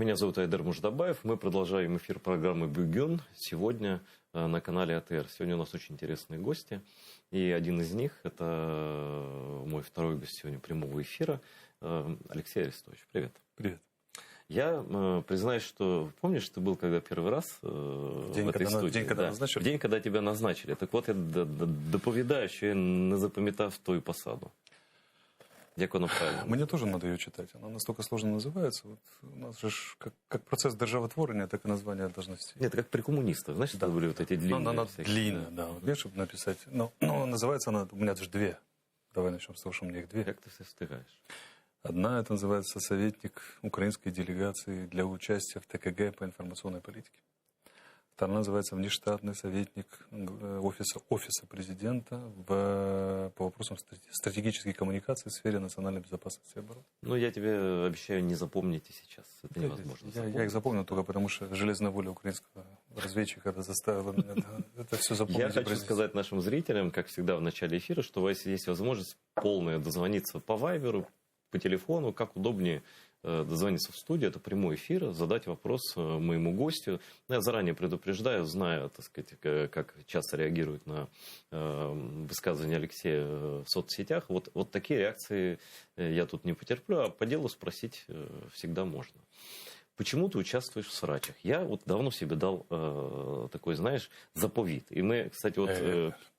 Меня зовут Айдар Муждабаев. Мы продолжаем эфир программы «Бюгюн» сегодня на канале АТР. Сегодня у нас очень интересные гости. И один из них – это мой второй гость сегодня прямого эфира, Алексей Арестович. Привет. Привет. Я признаюсь, что помнишь, ты был когда первый раз в этой студии? День, когда назначили? В день, когда тебя назначили. Так вот, я доповідаю, що я не запам'ятав твою посаду. Як воно правильно? Мне тоже надо ее читать. Она настолько сложно называется. Вот у нас же как процесс державотворения, так и название должностей. Нет, это как при коммунистах. Знаешь, да. Были вот эти длинные. Она длинная, да. Вот, мне, чтобы написать. Но называется она, у меня даже две. Давай начнем с того, что у меня их две. Как ты все встигаешь? Одна, это называется советник украинской делегации для участия в ТКГ по информационной политике. Вторая называется внештатный советник офиса президента по вопросам стратегической коммуникации в сфере национальной безопасности и обороны. Ну, я тебе обещаю не запомнить и сейчас. Это невозможно. Я их запомнил только потому, что железная воля украинского разведчика заставила меня это все запомнить. Я хочу сказать нашим зрителям, как всегда в начале эфира, что у вас есть возможность полная дозвониться по вайберу, по телефону, как удобнее дозвониться в студию, это прямой эфир, задать вопрос моему гостю. Я заранее предупреждаю, зная, так сказать, как часто реагируют на высказывания Алексея в соцсетях. Вот такие реакции я тут не потерплю, а по делу спросить всегда можно. Почему ты участвуешь в срачах? Я вот давно себе дал такой, знаешь, заповедь. И мы, кстати, вот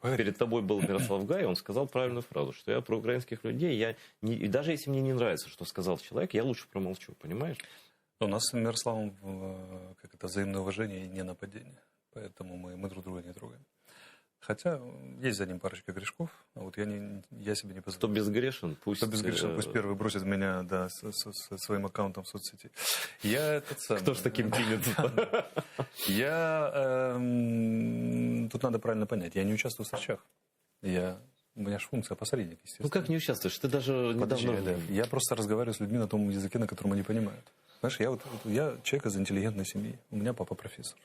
перед тобой был Мирослав Гай, он сказал правильную фразу, что я про украинских людей, и даже если мне не нравится, что сказал человек, я лучше промолчу, понимаешь? У нас с Мирославом как это взаимное уважение и не нападение. Поэтому мы друг друга не трогаем. Хотя есть за ним парочка грешков, а вот я себе не позволю. Кто безгрешен, пусть первый бросит меня, да, со своим аккаунтом в соцсети. Я этот самый... Кто ж таким кинется? Тут надо правильно понять, я не участвую в срачах. У меня же функция посредник, естественно. Ну как не участвуешь? Ты даже недавно... Я просто разговариваю с людьми на том языке, на котором они понимают. Знаешь, я человек из интеллигентной семьи. У меня папа профессор.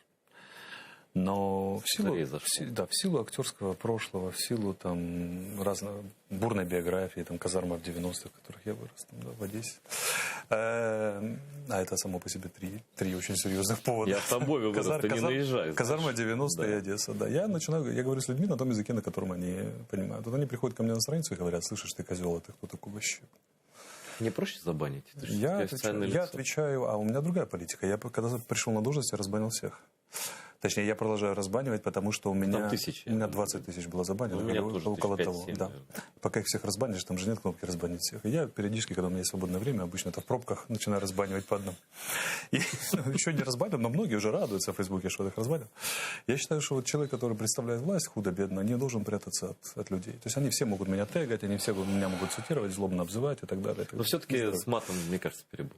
Но в силу актерского прошлого, в силу там бурной биографии, там казарма в 90-х, в которых я вырос, там, да, в Одессе. А это само по себе три очень серьезных повода. Я в Тамбове вырос, ты не наезжай. Казарма 90 и Одесса, да. Я говорю с людьми на том языке, на котором они понимают. Вот они приходят ко мне на страницу и говорят: слышишь, ты козел, а ты кто такой вообще? Мне проще забанить? Я отвечаю, а у меня другая политика. Я когда пришел на должность, я разбанил всех. Точнее, я продолжаю разбанивать, потому что у меня 20 тысяч было забанено, около того. Да. Пока их всех разбанишь, там же нет кнопки разбанить всех. И я периодически, когда у меня есть свободное время, обычно это в пробках, начинаю разбанивать по одному. И еще не разбанил, но многие уже радуются в Фейсбуке, что я их разбанил. Я считаю, что вот человек, который представляет власть худо-бедно, не должен прятаться от людей. То есть они все могут меня тегать, они все меня могут цитировать, злобно обзывать и так далее. Но все-таки с матом, мне кажется, перебор.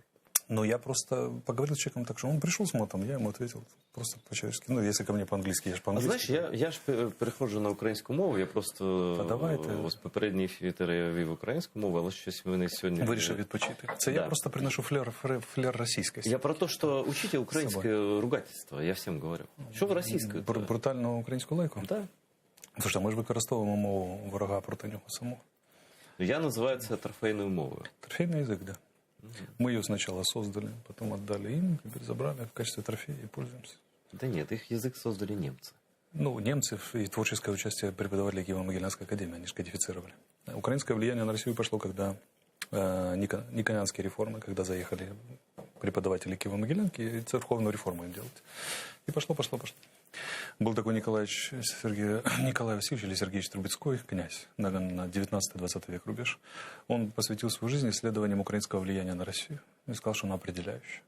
Но я просто поговорил с человеком так, что он пришел с матом, я ему ответил просто по-человечески. Ну, если ко мне по-английски, я же по-английски. Знаєш, я ж переходжу на українську мову, я просто ось попередній ефір я вів українську мову, але щось мене сьогодні... Вирішив відпочити. Це я просто приношу флер російськості. Я про то, что учите украинское ругательство, я всем говорю. Що ви російською? Брутальну українську лайку? Да. Слушай, ми ж використовуємо мову ворога проти нього самого. Я называю це трофейною мовою. Трофейный язык, да. Мы ее сначала создали, потом отдали им, теперь забрали в качестве трофея и пользуемся. Да нет, их язык создали немцы. Ну, немцы и творческое участие преподавателей Киево-Могилянской академии, они же кодифицировали. Украинское влияние на Россию пошло, когда никонянские реформы, когда заехали преподаватели Киево-Могилянки, и церковную реформу им делать. И пошло. Был такой Николай Васильевич или Сергеевич Трубецкой, князь, на 19-20 век рубеж. Он посвятил свою жизнь исследованиям украинского влияния на Россию и сказал, что оно определяющее.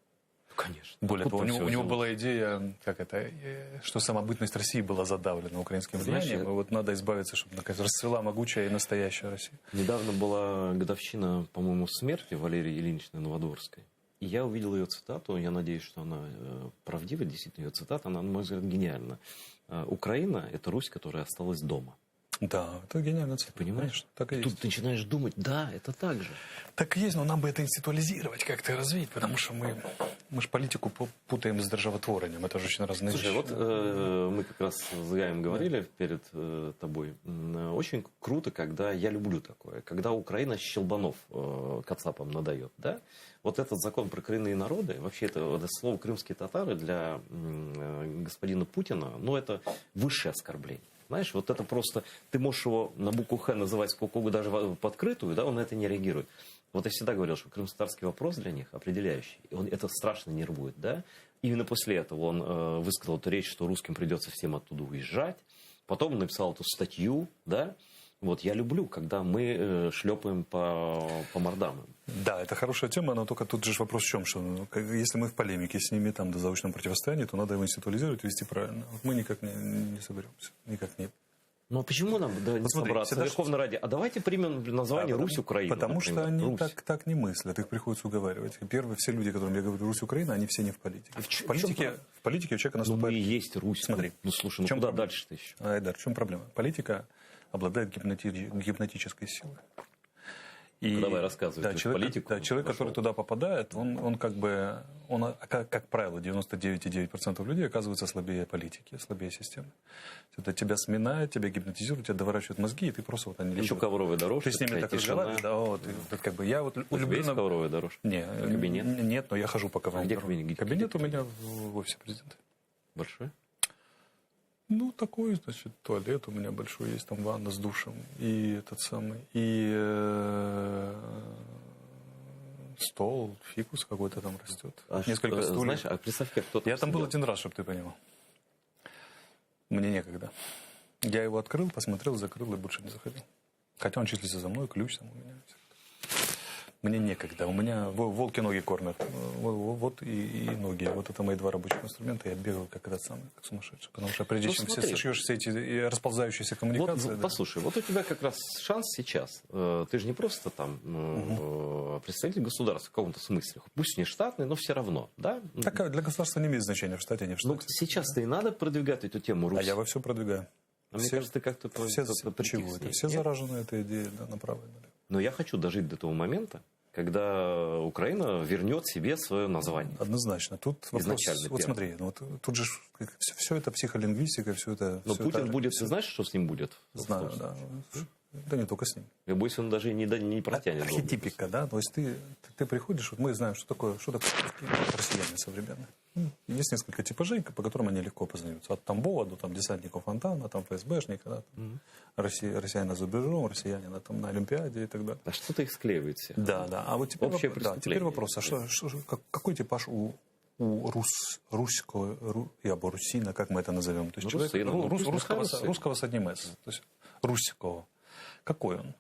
Конечно. Более того, у него была идея, что самобытность России была задавлена украинским влиянием, и вот надо избавиться, чтобы наконец расцвела могучая и настоящая Россия. Недавно была годовщина, по-моему, смерти Валерии Ильиничны Новодворской. И я увидел ее цитату, я надеюсь, что она правдива, действительно, ее цитата, она, на мой взгляд, гениальна. Украина – это Русь, которая осталась дома. Да, это гениально. Ты понимаешь? Так и есть. Тут ты начинаешь думать, да, это так же. Так и есть, но нам бы это институализировать, как-то развить, потому что мы же политику путаем с державотворением. Это же очень разные вещи. Слушай, вот мы как раз с Гаем говорили перед тобой. Очень круто, когда я люблю такое, когда Украина щелбанов кацапам надает, да? Вот этот закон про коренные народы, вообще это слово крымские татары для господина Путина, ну это высшее оскорбление. Знаешь, вот это просто, ты можешь его на букву «Х» называть сколько угодно, даже в открытую, да, он на это не реагирует. Вот я всегда говорил, что крымско-татарский вопрос для них определяющий. И он это страшно нервует, да. Именно после этого он высказал эту речь, что русским придется всем оттуда уезжать. Потом он написал эту статью, да. Вот я люблю, когда мы шлепаем по мордам. Да, это хорошая тема, но только тут же вопрос в чем, что если мы в полемике с ними, там, до заочном противостоянии, то надо его институализировать и вести правильно. Вот мы никак не соберемся, никак не... Ну а почему нам не собраться? Верховной Раде. А давайте примем название Русь-Украина. Потому например. Что они так не мыслят, их приходится уговаривать. Первые, все люди, которым я говорю Русь-Украина, они все не в политике. В политике у человека наступает... Ну мы и есть Русь. Смотри. Ну слушай, ну куда дальше-то еще? Айдар, в чем проблема? Политика обладает гипнотической силой. И, давай рассказывай. Да, человек, который туда попадает, он как правило, 99,9% людей оказывается слабее политики, слабее системы. Это тебя сминает, тебя гипнотизирует, тебя доворачивают мозги, и ты просто вот они... Еще ковровая дорожка. Ты с ними так разговариваешь, да, вот, как бы я вот люблю... Есть ковровая дорожка? Нет, но я хожу по ковровой дорожке. Где кабинет у меня в офисе президента. Большой? Ну, такой, значит, туалет у меня большой есть, там ванна с душем, и этот самый, и стол, фикус какой-то там растет. Несколько стульев. Знаешь, а представь, как кто-то... Я там был один раз, чтобы ты понимал. Мне некогда. Я его открыл, посмотрел, закрыл и больше не заходил. Хотя он числится за мной, ключ там у меня. Мне некогда. У меня волки ноги кормят. Вот и ноги. Вот это мои два рабочих инструмента. Я бегаю как этот самый, как сумасшедший. Потому что прежде чем все сошьешь все эти расползающиеся коммуникации... Вот, послушай, вот у тебя как раз шанс сейчас. Ты же не просто там представитель государства в каком-то смысле. Пусть не штатный, но все равно. Да? Так для государства не имеет значения, в штате, не в штате. Ну, сейчас-то и надо продвигать эту тему Руси. А я во все продвигаю. А мне кажется, ты как-то... Все заражены этой идеей, да, направо и налево. Но я хочу дожить до того момента, когда Украина вернет себе свое название. Однозначно. Тут вопрос, вот смотри, ну, вот, тут же все это психолингвистика, все это... Но все Путин это, будет, ты знаешь, что с ним будет? Знаю, да. Да не только с ним. Я боюсь, он даже не протянет. Архетипика, да. То есть ты приходишь, вот мы знаем, что такое россияне современные. Есть несколько типажей, по которым они легко познаются. От Тамбова до десантников Фонтана, там ФСБшника, да, россиянина за рубежом, россиянина там на Олимпиаде и так далее. А что-то их склеивает все. Да. А вот теперь вопрос. Какой типаж у русского, русина, как мы это назовем? То есть русского с одним «с». То есть русского. Какой он?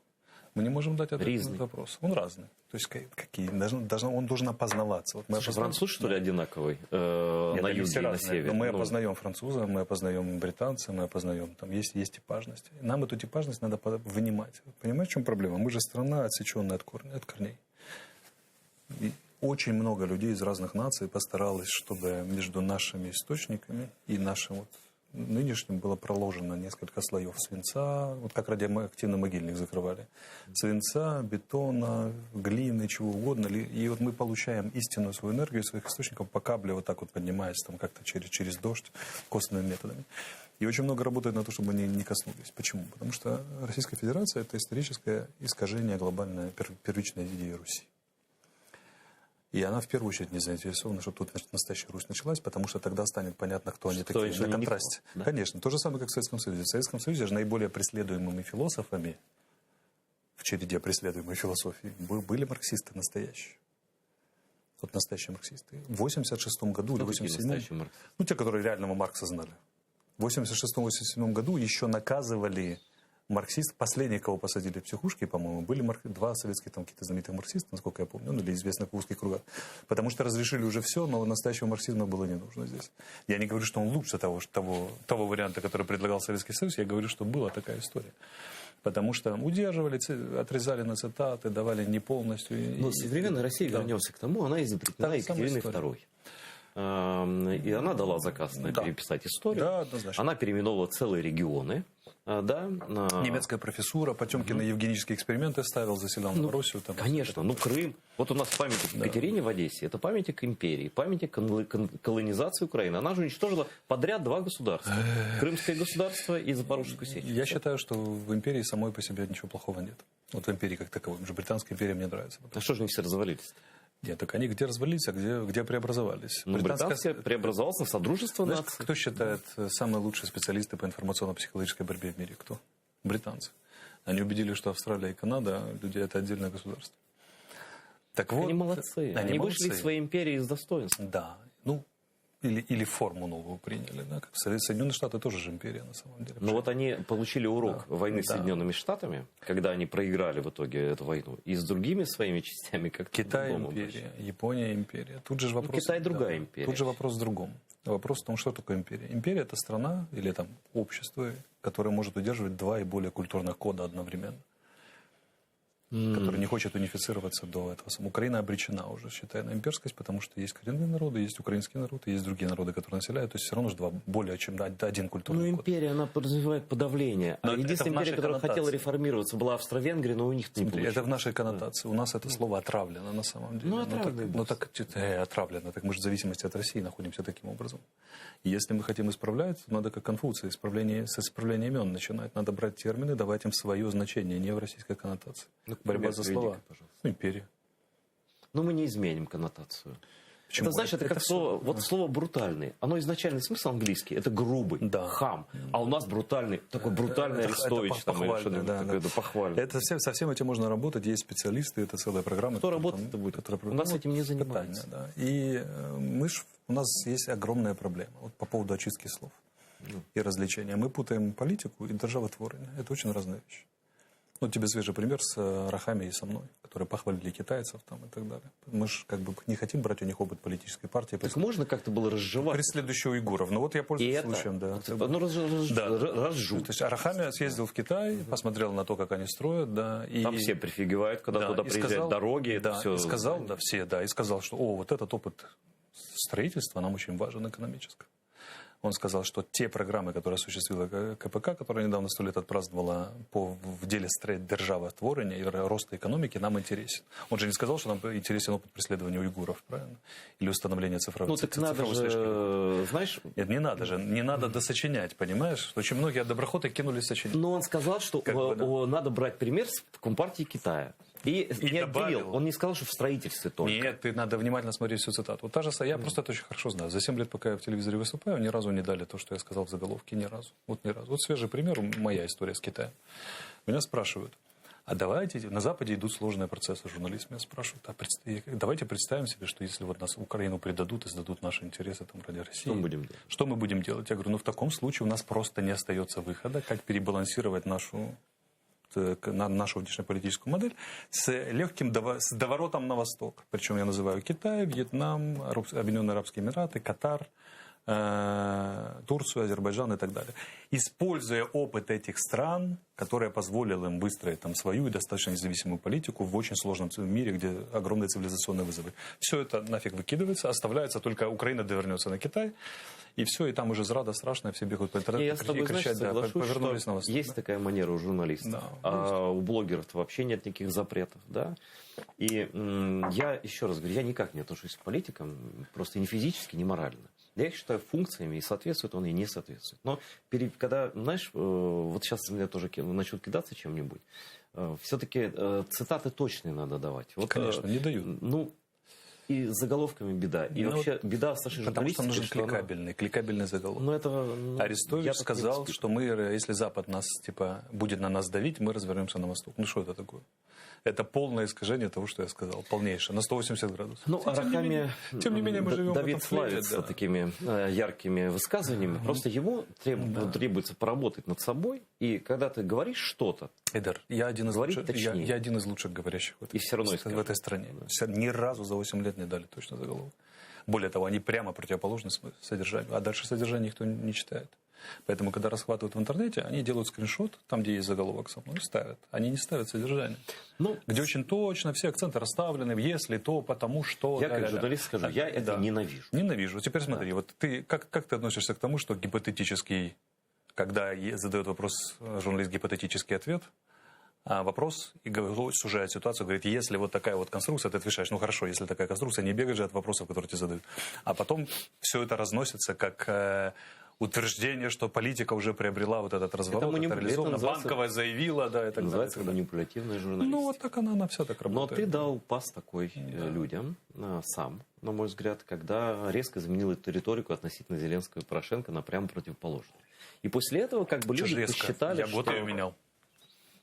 Мы не можем дать ответ на этот вопрос. Он разный. То есть какие? Он должен опознаваться. Вот француз, что ли, одинаковый? На юге и на севере? Мы опознаем француза, мы опознаем британца, мы опознаем. Там есть типажность. Нам эту типажность надо вынимать. Понимаете, в чем проблема? Мы же страна, отсеченная от корней. И очень много людей из разных наций постаралось, чтобы между нашими источниками и нашим нынешним было проложено несколько слоев свинца, вот как радиоактивный могильник закрывали. Свинца, бетона, глины, чего угодно. И вот мы получаем истинную свою энергию из своих источников по капле, вот так вот поднимаясь там как-то через дождь косвенными методами. И очень много работает на то, чтобы они не коснулись. Почему? Потому что Российская Федерация – это историческое искажение глобальной первичной идеи Руси. И она в первую очередь не заинтересована, что тут настоящая Русь началась, потому что тогда станет понятно, кто они такие на контрасте. Да? Конечно, то же самое, как в Советском Союзе. В Советском Союзе же наиболее преследуемыми философами в череде преследуемой философии были марксисты настоящие. Вот настоящие марксисты. В 86-м году или 87-м... Ну, те, которые реального Маркса знали. В 86-87 году еще наказывали марксистов. Последние, кого посадили в психушки, по-моему, были два советских там какие-то знаменитых марксиста, насколько я помню, или известных в узких кругах. Потому что разрешили уже все, но настоящего марксизма было не нужно здесь. Я не говорю, что он лучше того варианта, который предлагал Советский Союз, я говорю, что была такая история. Потому что удерживали, отрезали на цитаты, давали не полностью. Но современная Россия, вернемся к тому, она изобретена Екатериной II. и она дала заказ на переписать историю. Да, однозначно. Она переименовала целые регионы. Да, немецкая профессура, Потемкин евгенические эксперименты ставил, заселял Новороссию. Там конечно, Крым. Вот у нас памятник Екатерине в Одессе, это памятник империи, памятник колонизации Украины. Она же уничтожила подряд 2 государства. Крымское государство и Запорожскую Сечь. Я считаю, что в империи самой по себе ничего плохого нет. Вот в империи как таковой. Уже британская империя мне нравится. А что же они все развалились? Нет, так они где развалились, а где преобразовались? Британская преобразовалась в Содружество наций. Кто считает самые лучшие специалисты по информационно-психологической борьбе в мире? Кто? Британцы. Они убедили, что Австралия и Канада, люди, это отдельное государство. Так вот, они молодцы. Они вышли из своей империи с достоинством. Да. Или форму новую приняли. Да? Как Соединенные Штаты тоже же империя на самом деле. Но вот они получили урок войны с Соединенными Штатами, когда они проиграли в итоге эту войну. И с другими своими частями как-то Китай империя, Япония империя. Тут же вопрос. Китай другая империя. Тут же вопрос в другом. Вопрос в том, что такое империя. Империя — это страна или там общество, которое может удерживать 2 и более культурных кода одновременно. Который не хочет унифицироваться до этого. Украина обречена уже, считай, на имперскость, потому что есть коренные народы, есть украинский народ, и есть другие народы, которые населяют. То есть все равно же более чем один культурный код. Империя, она подразумевает подавление. А единственная империя, которая хотела реформироваться, была Австро-Венгрия, но у них не получилось. Это в нашей коннотации. У нас это слово отравлено на самом деле. Отравлено. Так мы же в зависимости от России находимся таким образом. И если мы хотим исправлять, то надо как Конфуция, с исправления имен начинать. Надо брать термины, давать им свое значение, не в российской коннотации. Борьба за слова. Империя. Но мы не изменим коннотацию. Почему? Это значит, это как слово, вот слово брутальный. Оно изначальный смысл английский, это грубый, хам. А у нас брутальный, такой брутальный Арестович. Это похвально. Это со всем этим можно работать, есть специалисты, это целая программа. Кто работать-то будет? У нас этим не занимается. И у нас есть огромная проблема вот по поводу очистки слов и развлечения. Мы путаем политику и державотворение. Это очень разные вещи. Ну, тебе свежий пример с Рахами и со мной, которые похвалили китайцев там и так далее. Мы же как бы не хотим брать у них опыт политической партии. Так можно как-то было разжевать? Преследующих уйгуров. Ну вот я пользуюсь случаем, да. Разжу. То есть Рахами съездил в Китай, посмотрел на то, как они строят, да. И... Там все прифигевают, когда туда приезжают дороги. И сказал, что вот этот опыт строительства нам очень важен экономически. Он сказал, что те программы, которые осуществила КПК, которая недавно 100 лет отпраздновала в деле державотворения и роста экономики, нам интересен. Он же не сказал, что нам интересен опыт преследования уйгуров, правильно? Или установления цифровой слежки. Ну, так надо же, знаешь... Нет, не надо же. Не надо досочинять, понимаешь? Очень многие от доброхота кинулись сочинять. Но он сказал, что надо брать пример с Компартии Китая. И не отделил. Он не сказал, что в строительстве только. Нет, ты надо внимательно смотреть всю цитату. Вот та же, я просто это очень хорошо знаю. За 7 лет, пока я в телевизоре выступаю, ни разу не дали то, что я сказал в заголовке. Ни разу. Вот ни разу. Вот свежий пример, моя история с Китаем. Меня спрашивают, а давайте, на Западе идут сложные процессы, журналисты меня спрашивают, давайте представим себе, что если вот нас Украину предадут и сдадут наши интересы там ради России. Что мы будем делать? Я говорю, в таком случае у нас просто не остается выхода, как перебалансировать нашу внешнеполитическую модель с легким доворотом на восток. Причем я называю Китай, Вьетнам, Объединенные Арабские Эмираты, Катар, Турцию, Азербайджан и так далее. Используя опыт этих стран, который позволил им выстроить там свою и достаточно независимую политику в очень сложном мире, где огромные цивилизационные вызовы. Все это нафиг выкидывается, оставляется только Украина довернется на Китай, и все, и там уже зрада страшная, все бегают по интернету и кричат, повернулись на восток. Есть такая манера у журналистов, а у блогеров вообще нет никаких запретов, да? И я еще раз говорю, я никак не отношусь к политикам, просто ни физически, ни морально. Я их считаю функциями, и соответствует он, и не соответствует. Но когда, знаешь, вот сейчас меня тоже начнут кидаться чем-нибудь, все-таки цитаты точные надо давать. Вот, конечно, не дают. И с заголовками беда. И вообще беда с нашей журналистикой. Потому что нужен кликабельный заголовок. Арестович сказал, что мы, если Запад будет на нас давить, мы развернемся на восток. Ну что это такое? Это полное искажение того, что я сказал. Полнейшее. На 180 градусов. Тем не менее, мы живем Давид славится такими яркими высказываниями. Просто ему требуется поработать над собой. И когда ты говоришь что-то, Эдер, я один из лучших говорящих в этой стране. Ни разу за 8 лет не дали точно заголовок. Более того, они прямо противоположны содержанию. А дальше содержание никто не читает. Поэтому, когда расхватывают в интернете, они делают скриншот, там, где есть заголовок со мной, и ставят. Они не ставят содержание. Ну, где очень точно все акценты расставлены, если, то, потому что... Я как журналист скажу, я это ненавижу. Ненавижу. Теперь смотри, вот ты, как ты относишься к тому, что гипотетический, когда задает вопрос журналист гипотетический ответ, вопрос и сужает ситуацию, говорит, если вот такая вот конструкция, ты отвечаешь, ну хорошо, если такая конструкция, не бегай же от вопросов, которые тебе задают. А потом все это разносится как утверждение, что политика уже приобрела вот этот разворот, это реализовано, Банковая заявила, да, это называется манипулятивная журналистика. Ну вот так она вся так работает. Но ты дал пас такой людям сам, на мой взгляд, когда резко изменил эту риторику относительно Зеленского и Порошенко на прямо противоположную. И после этого как бы люди посчитали, что... Я год ее менял.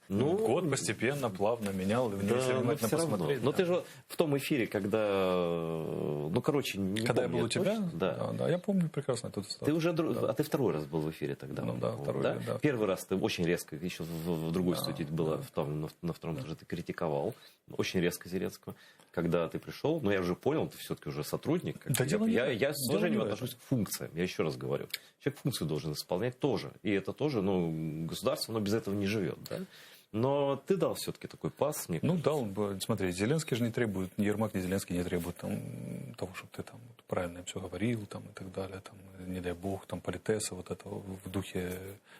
Ну, год постепенно, плавно менял, да, если внимательно посмотреть. Но ты же в том эфире, когда, ну, короче, не когда помню, я был у тебя, да, я помню прекрасно этот статус. Ты уже, а ты второй раз был в эфире тогда. Ну, да, второй, да. Первый раз ты очень резко, еще в другой студии было, на втором тоже ты критиковал, очень резко Зеленского. Когда ты пришел, но я уже понял, ты все-таки уже сотрудник. Да, я с уважением отношусь к функциям, я еще раз говорю. Человек функцию должен исполнять тоже. И это тоже, ну, государство, оно без этого не живет, да? Но ты дал все-таки такой пас, мне кажется. Дал. Смотри, Зеленский же не требует, ни Ермак, ни Зеленский не требуют там, того, чтобы ты там правильно все говорил там, и так далее. Там, не дай бог, там, политеса, вот это в духе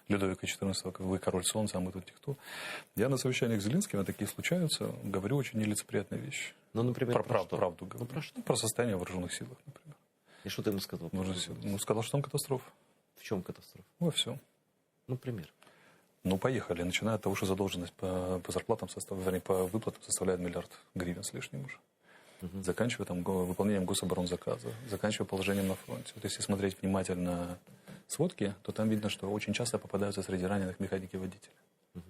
Людовика XIV, как вы король солнца, а мы тут никто. Я на совещаниях с Зеленским, а такие случаются, говорю очень нелицеприятные вещи. Ну, например, про правду говорю. Ну, про что? Про состояние в вооруженных силах, например. И что ты ему сказал? Ну, сказал, что там катастрофа. В чем катастрофа? Во всем. Например? Ну, поехали. Начиная от того, что задолженность по зарплатам, по выплатам составляет 1 миллиард гривен с лишним уже. Заканчивая там выполнением гособоронзаказа, заканчивая положением на фронте. Вот если смотреть внимательно сводки, то там видно, что очень часто попадаются среди раненых механики и водители. А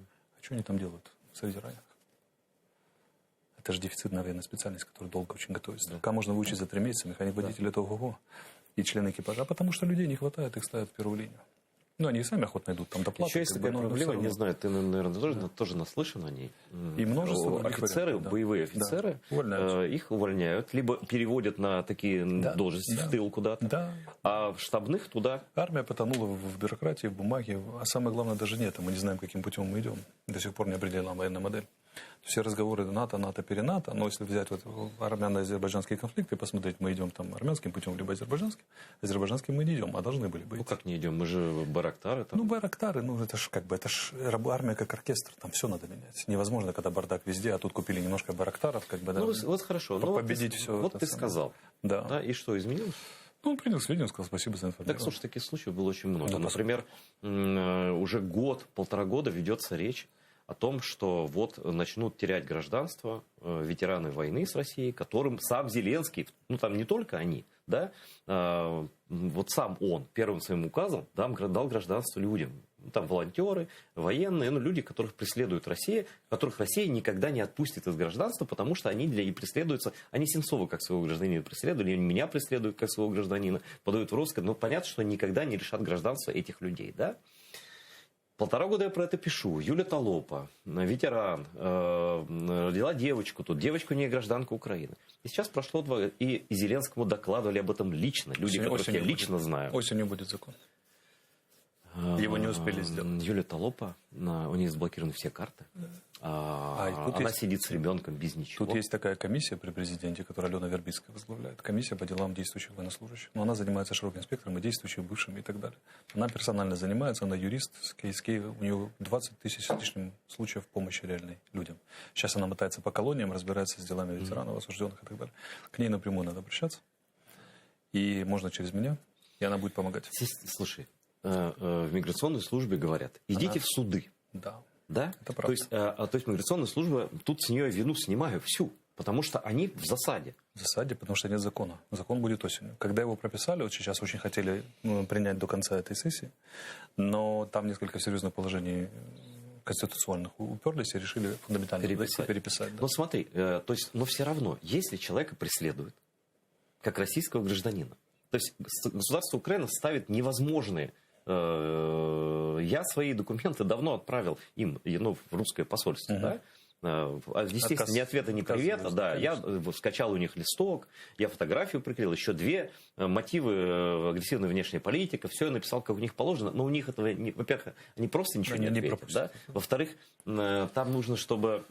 что они там делают среди раненых? Это же дефицитная военная специальность, которая долго очень готовится. Да. Пока можно выучить за 3 месяца, механик-водитель это ого-го. И члены экипажа. А потому что людей не хватает, их ставят в первую линию. Ну, они и сами охотно идут, там доплаты. Еще есть такая проблема, не знаю, ты, наверное, тоже наслышан о ней. И множество офицеры, боевые офицеры, их увольняют, либо переводят на такие должности в тыл куда-то, а штабных туда... Армия потонула в бюрократии, в бумаге, а самое главное даже нет, мы не знаем, каким путем мы идем. До сих пор не определена военная модель. Все разговоры НАТО, перенато, но если взять вот армяно-азербайджанский конфликт и посмотреть, мы идем там армянским путем, либо азербайджанским мы не идем, а должны были быть. Ну как не идем, мы же барактары. Там. Ну барактары, это ж армия как оркестр, там все надо менять. Невозможно, когда бардак везде, а тут купили немножко барактаров, как бы. Ну вот хорошо, победить все. Вот ты сказал. Да. И что, изменилось? Ну, он принял сведения, сказал спасибо за информацию. Так, слушай, таких случаев было очень много. Например, уже полтора года ведется речь о том, что вот начнут терять гражданство ветераны войны с Россией, которым сам Зеленский, ну там не только они, да, вот сам он первым своим указом дал гражданство людям. Там волонтеры, военные, люди, которых преследует Россия, которых Россия никогда не отпустит из гражданства, потому что они для нее преследуются. Они Сенцова как своего гражданина преследовали, они меня преследуют как своего гражданина, подают в розыск, но понятно, что никогда не решат гражданство этих людей, да? 1,5 года я про это пишу. Юля Толопа, ветеран, родила девочку тут. Девочка не гражданка Украины. И сейчас прошло 2 года. И Зеленскому докладывали об этом лично. Люди, которых я лично знаю. Осенью будет закон. Его не успели сделать. Юля Толопа, у нее заблокированы все карты. Она сидит с ребенком без ничего. Тут есть такая комиссия при президенте, которую Алена Вербицкая возглавляет. Комиссия по делам действующих военнослужащих. Но она занимается широким спектром и действующих, бывшими и так далее. Она персонально занимается, она юрист, у нее 20 тысяч с лишним случаев помощи реальной людям. Сейчас она мотается по колониям, разбирается с делами ветеранов, осужденных и так далее. К ней напрямую надо обращаться. И можно через меня, и она будет помогать. Слушай, в миграционной службе говорят, идите в суды. Да, это правда. То есть миграционная служба, тут с нее вину снимаю всю, потому что они в засаде. В засаде, потому что нет закона. Закон будет осенью. Когда его прописали, вот сейчас очень хотели принять до конца этой сессии, но там несколько серьезных положений конституционных уперлись и решили фундаментально переписать. Но смотри, но все равно, если человека преследуют, как российского гражданина, то есть государство Украины ставит невозможные. Я свои документы давно отправил им в русское посольство, да? Естественно, ни ответа, ни привета. Да, я скачал у них листок, я фотографию прикрыл, еще 2 мотивы агрессивной внешней политики, все я написал, как у них положено, но у них этого, во-первых, они просто ничего не ответят. Да? Во-вторых, там нужно, чтобы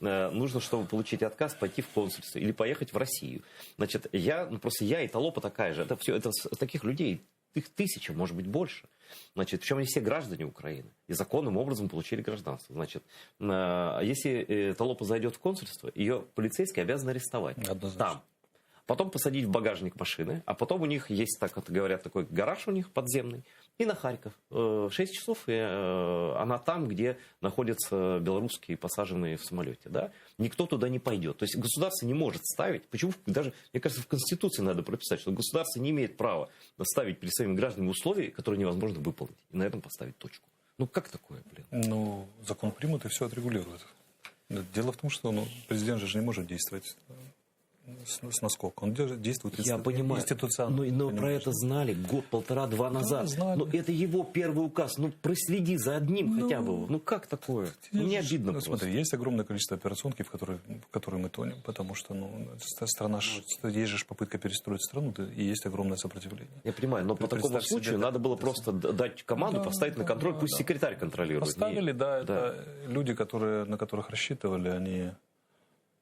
получить отказ, пойти в консульство или поехать в Россию. Значит, я и Толопа такая же. Это таких людей, их 1000, может быть, больше. Значит, причем они все граждане Украины. И законным образом получили гражданство. Значит, если Толопа зайдет в консульство, ее полицейские обязаны арестовать. Там. Потом посадить в багажник машины. А потом у них есть, так вот говорят, такой гараж у них подземный. И на Харьков. 6 часов, и она там, где находятся белорусские, посаженные в самолете. Да? Никто туда не пойдет. То есть государство не может ставить. Почему? Даже, мне кажется, в Конституции надо прописать, что государство не имеет права ставить перед своими гражданами условия, которые невозможно выполнить. И на этом поставить точку. Ну, как такое, блин? Ну, закон примут и все отрегулирует. Дело в том, что президент же не может действовать с наскока. Он действует институционально. Но про это знали год, 1,5-2 назад. Знали. Но это его первый указ. Ну, проследи за одним хотя бы. Ну, как такое? Мне обидно просто. Смотри, есть огромное количество операционки, в которой мы тонем. Потому что, страна, есть же попытка перестроить страну, и есть огромное сопротивление. Я понимаю, но по такому случаю надо было просто дать команду, поставить на контроль, пусть секретарь контролирует. Поставили, это люди, на которых рассчитывали, они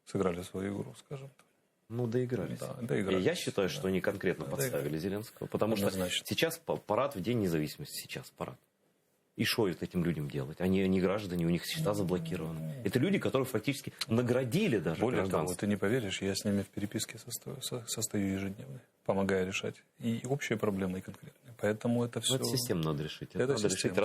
сыграли свою игру, скажем так. Ну, доигрались. И я считаю, что они конкретно подставили Зеленского. Потому что сейчас парад в День независимости. Сейчас парад. И что этим людям делать? Они граждане, у них счета заблокированы. Это люди, которые фактически наградили даже Более того, ты не поверишь, я с ними в переписке состою ежедневно, помогая решать и общие проблемы, и конкретные. Поэтому это все... Это системно надо решить. Это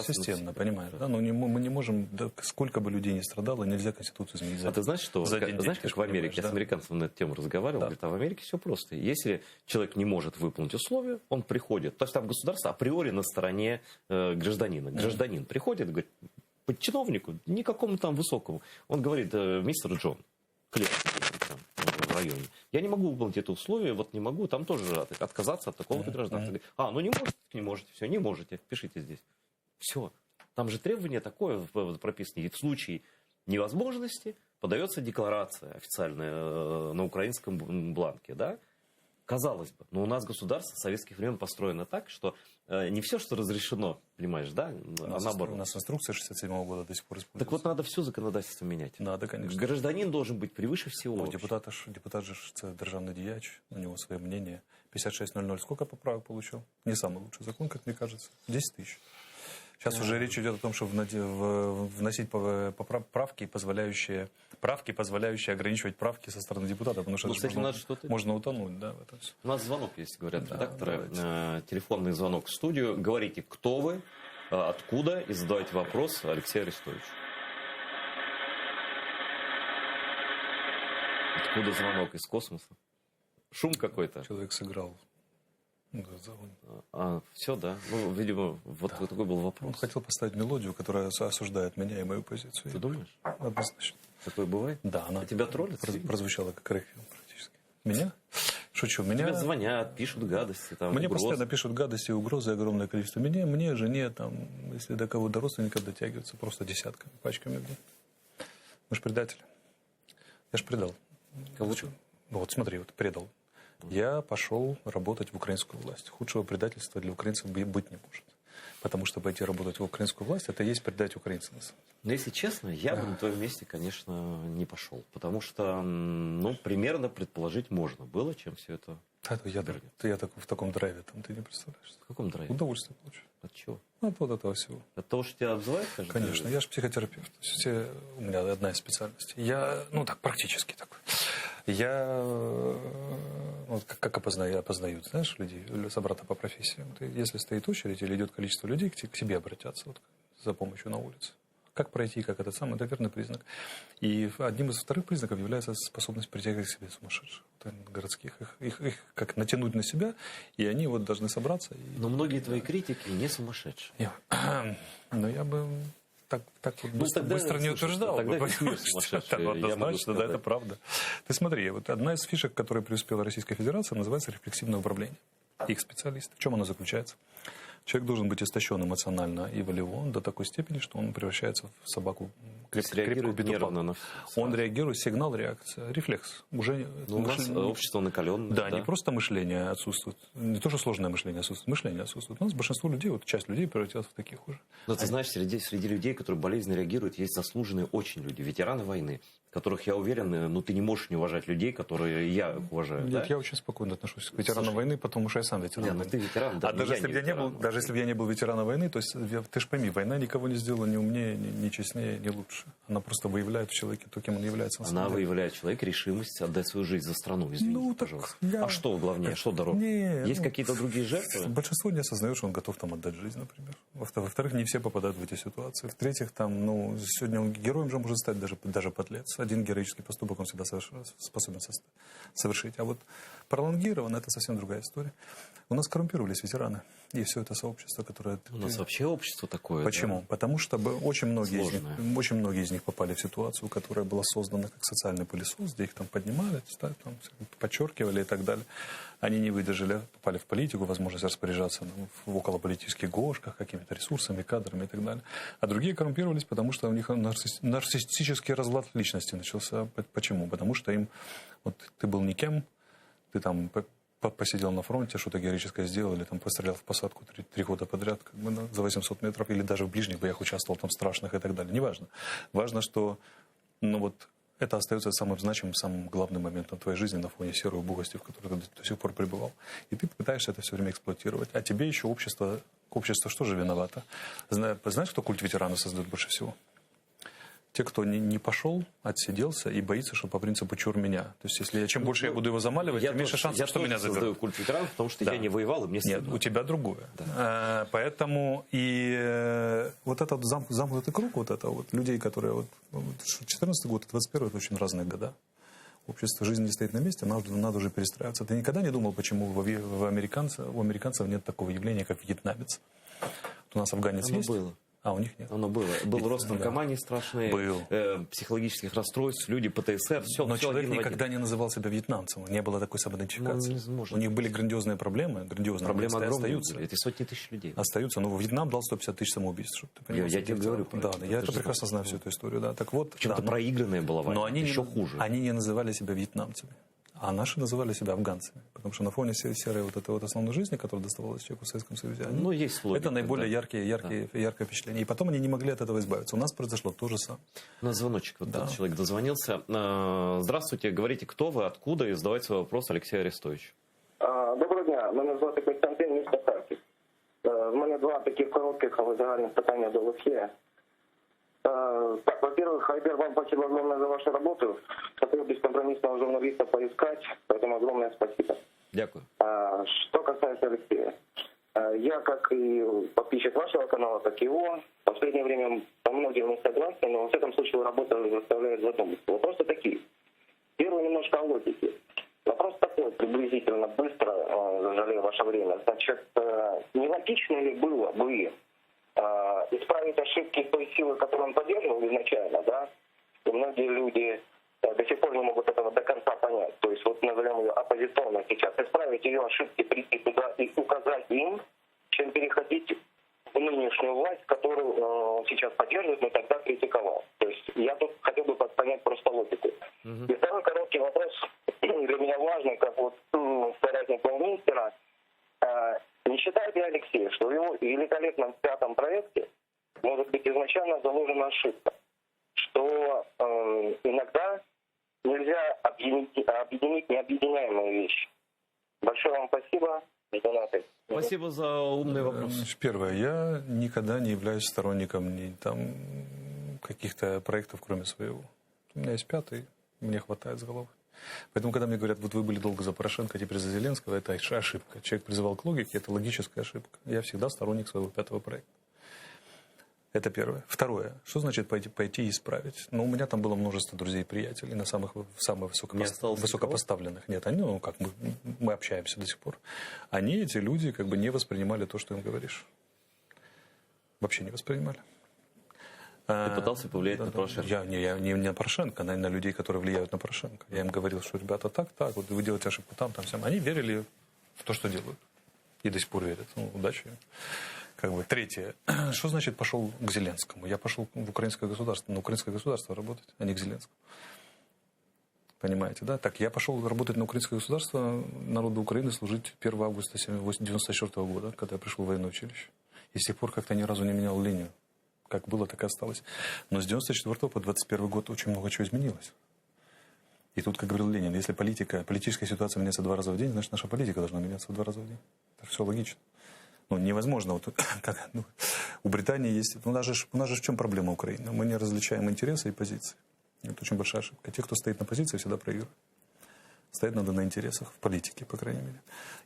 системно, понимаешь? Да? Но мы не можем, сколько бы людей ни страдало, нельзя Конституцию изменить. А ты знаешь, что? Знаешь, как в Америке? Я с американцем на эту тему разговаривал. Говорит, а в Америке все просто. Если человек не может выполнить условия, он приходит. То есть там государство априори на стороне гражданина. Гражданин приходит, говорит, по чиновнику, никакому там высокому. Он говорит, мистер Джон, в районе. Я не могу выполнить это условие, вот не могу, там тоже отказаться от такого гражданства. Ну не можете, все, не можете, пишите здесь. Все. Там же требование такое прописано. И в случае невозможности подается декларация официальная на украинском бланке, да? Казалось бы, но у нас государство советских времен построено так, что не все, что разрешено, понимаешь, да, а наоборот. У нас инструкция 67-го года до сих пор используется. Так вот, надо все законодательство менять. Надо, конечно. Гражданин должен быть превыше всего. Депутат же державный дияч, у него свое мнение. 56.00 сколько поправок получил? Не самый лучший закон, как мне кажется. 10 тысяч. Сейчас уже речь идет о том, чтобы вносить правки, позволяющие ограничивать правки со стороны депутата, потому что можно утонуть, да, в этом все. У нас звонок есть, говорят редакторы. Телефонный звонок в студию. Говорите, кто вы, откуда, и задавайте вопрос Алексею Арестовичу. Откуда звонок? Из космоса? Шум какой-то? Человек сыграл. Все, да. Ну, видимо, вот такой был вопрос. Он хотел поставить мелодию, которая осуждает меня и мою позицию. Ты думаешь? Однозначно. Такое бывает? Да. Она тебя троллят? Прозвучала как реквием практически. Меня? Шучу. Тебе звонят, пишут гадости. Мне постоянно пишут гадости, угрозы, огромное количество. Мне, жене, если до кого, до родственников дотягиваются, просто десятками, пачками. Мы же предатели. Я же предал. Кого? Вот смотри, предал. Я пошел работать в украинскую власть. Худшего предательства для украинцев быть не может. Потому что пойти работать в украинскую власть, это и есть предать украинцев. Но если честно, я бы на твоем месте, конечно, не пошел. Потому что, примерно предположить можно было, чем все это Я в таком драйве, ты не представляешь. В каком драйве? Удовольствие получаю. От чего? От этого всего. От того, что тебя обзывают? Конечно, я же психотерапевт. У меня одна из специальностей. Я, практически такой. Я, как опознают, знаешь, людей, собрата по профессиям. Если стоит очередь или идет количество людей, к тебе обратятся за помощью на улице. Как пройти, как это верный признак. И одним из вторых признаков является способность притягивать к себе сумасшедших городских. Их как натянуть на себя, и они должны собраться. Но многие твои критики не сумасшедшие. Но я бы быстро не утверждал. Однозначно, да, это правда. Ты смотри, одна из фишек, которая преуспела Российская Федерация, называется рефлексивное управление. Их специалисты. В чем оно заключается? Человек должен быть истощен эмоционально и волево до такой степени, что он превращается в собаку крепкую петуху. Он реагирует, сигнал, реакция, рефлекс. Уже у нас общество накаленное. Да, не просто мышление отсутствует, не то, что сложное мышление отсутствует, мышление отсутствует. У нас большинство людей, вот часть людей превратилась в таких уже. Но ты знаешь, среди людей, которые болезненно реагируют, есть заслуженные очень люди, ветераны войны, которых, я уверен, ну, ты не можешь не уважать людей, которые я уважаю. Нет, да? Я очень спокойно отношусь к ветеранам войны, потому что я сам ветеран войны. Ты ветеран, да, даже если бы я не был ветераном войны, то есть ты же пойми, война никого не сделала ни умнее, ни честнее, ни лучше. Она просто выявляет в человеке то, кем он является на самом деле. Она выявляет в человеке решимость отдать свою жизнь за страну, извините, пожалуйста. А что главнее, что дороже? Есть какие-то другие жертвы? Большинство не осознает, что он готов там отдать жизнь, например. Во-вторых, не все попадают в эти ситуации. В-третьих, там, ну, сегодня он героем же может стать даже подлец. Один героический поступок он всегда способен совершить. А вот пролонгированно это совсем другая история. У нас коррумпировались ветераны. И все это сообщество, которое... У нас вообще общество такое. Почему? Да? Потому что очень многие из них попали в ситуацию, которая была создана как социальный пылесос, где их там поднимали, там, подчеркивали и так далее. Они не выдержали, попали в политику, возможность распоряжаться в околополитических гошках, какими-то ресурсами, кадрами и так далее. А другие коррумпировались, потому что у них нарциссический разлад личности начался. Почему? Потому что им... Вот ты был никем, ты там... посидел на фронте, что-то героическое сделал, или там пострелял в посадку 3 года подряд, как бы, за 800 метров, или даже в ближних боях участвовал, там, страшных и так далее. Неважно. Важно, что вот, это остается самым значимым, самым главным моментом твоей жизни на фоне серой убогости, в которой ты до сих пор пребывал. И ты пытаешься это все время эксплуатировать. А тебе еще общество что же виновато? Знаешь, кто культ ветерана создает больше всего? Те, кто не пошел, отсиделся и боится, что по принципу «чур меня». То есть, если чем больше я буду его замаливать, тем меньше шансов, что меня заберут. Я создаю культ ветеранов, потому что я не воевал, и мне стыдно. Нет, у тебя другое. Да. Поэтому и вот этот замкнутый круг, вот это вот людей, которые... 14 год и 21 это очень разные года. Общество жизни не стоит на месте, надо уже перестраиваться. Ты никогда не думал, почему у американцев нет такого явления, как вьетнамец? У нас афганец есть? Было. А у них нет. Оно было. Был рост наркомании страшный, психологических расстройств, люди ПТСР, все. Но человек никогда не называл себя вьетнамцем, не было такой самоидентификации. У них были грандиозные проблемы, проблемы огромные, это сотни тысяч людей. Остаются, но Вьетнам дал 150 тысяч самоубийств, чтобы ты понимал. Я тебе говорю. Да, я это прекрасно знаю всю эту историю. Да. Так вот, чем-то проигранная была война, но они еще хуже. Они не называли себя вьетнамцами. А наши называли себя афганцами. Потому что на фоне серой вот этой вот основной жизни, которая доставалась человеку в Советском Союзе, есть логика, это наиболее яркое впечатление. И потом они не могли от этого избавиться. У нас произошло то же самое. У нас звоночек. Вот этот человек дозвонился. Здравствуйте. Говорите, кто вы, откуда, и задавайте свой вопрос Алексею Арестовичу. Доброго дня. Мене звати Костянтин, місто Харків. В мене 2 таких коротких, але загальних питання до вас є. Так, во-первых, Айбер, вам спасибо огромное за вашу работу. Хотел бескомпромиссного журналиста поискать, поэтому огромное спасибо. Дякую. Что касается Алексея. Я, как и подписчик вашего канала, так и его, в последнее время по многим не согласен, но во всяком случае работа заставляет задуматься. Вопросы такие. Первый немножко о логике. Вопрос такой, приблизительно, быстро, жалею ваше время. Значит, нелогично ли было бы исправить ошибки той силы, которую он поддерживал изначально, да, и многие люди до сих пор не могут этого до конца понять. То есть, вот назовем ее оппозиционной сейчас, исправить ее ошибки, прийти туда и указать им, чем переходить в нынешнюю власть, которую он сейчас поддерживает, но тогда критиковал. То есть, я тут хотел бы понять просто логику. И второй короткий вопрос, для меня важный, как вот соратник министра. Не считает ли Алексей, что в его великолепном 5-м проекте может быть изначально заложена ошибка, что иногда нельзя объединить необъединяемые вещи? Большое вам спасибо. Спасибо за умный вопрос. Первое, я никогда не являюсь сторонником каких-то проектов, кроме своего. У меня есть 5-й, мне хватает с головы. Поэтому, когда мне говорят, вот вы были долго за Порошенко, теперь за Зеленского, это ошибка. Человек призывал к логике, это логическая ошибка. Я всегда сторонник своего 5-го проекта. Это первое. Второе. Что значит пойти и исправить? Ну, у меня там было множество друзей и приятелей на самых высокопоставленных. Нет, они, мы общаемся до сих пор. Они, эти люди, как бы не воспринимали то, что им говоришь. Вообще не воспринимали. Ты пытался повлиять на Порошенко? Я не на Порошенко, а на людей, которые влияют на Порошенко. Я им говорил, что, ребята, так, вот вы делаете ошибку там, сям. Они верили в то, что делают. и до сих пор верят. Ну, удачи. Как бы. Третье. Что значит пошел к Зеленскому? Я пошел в украинское государство, на украинское государство работать, а не к Зеленскому. Понимаете, да? Так, я пошел работать на украинское государство, народу Украины служить 1 августа 1994 года, когда я пришел в военное училище. И с тех пор как-то ни разу не менял линию. Как было, так и осталось. Но с 1994 по 21 год очень много чего изменилось. И тут, как говорил Ленин, если политическая ситуация меняется 2 раза в день, значит, наша политика должна меняться 2 раза в день. Это все логично. Ну, невозможно. Вот, как, ну, у Британии есть... У нас же в чем проблема Украины? Мы не различаем интересы и позиции. Это очень большая ошибка. Те, кто стоит на позиции, всегда проигрывают. Стоять надо на интересах, в политике, по крайней мере.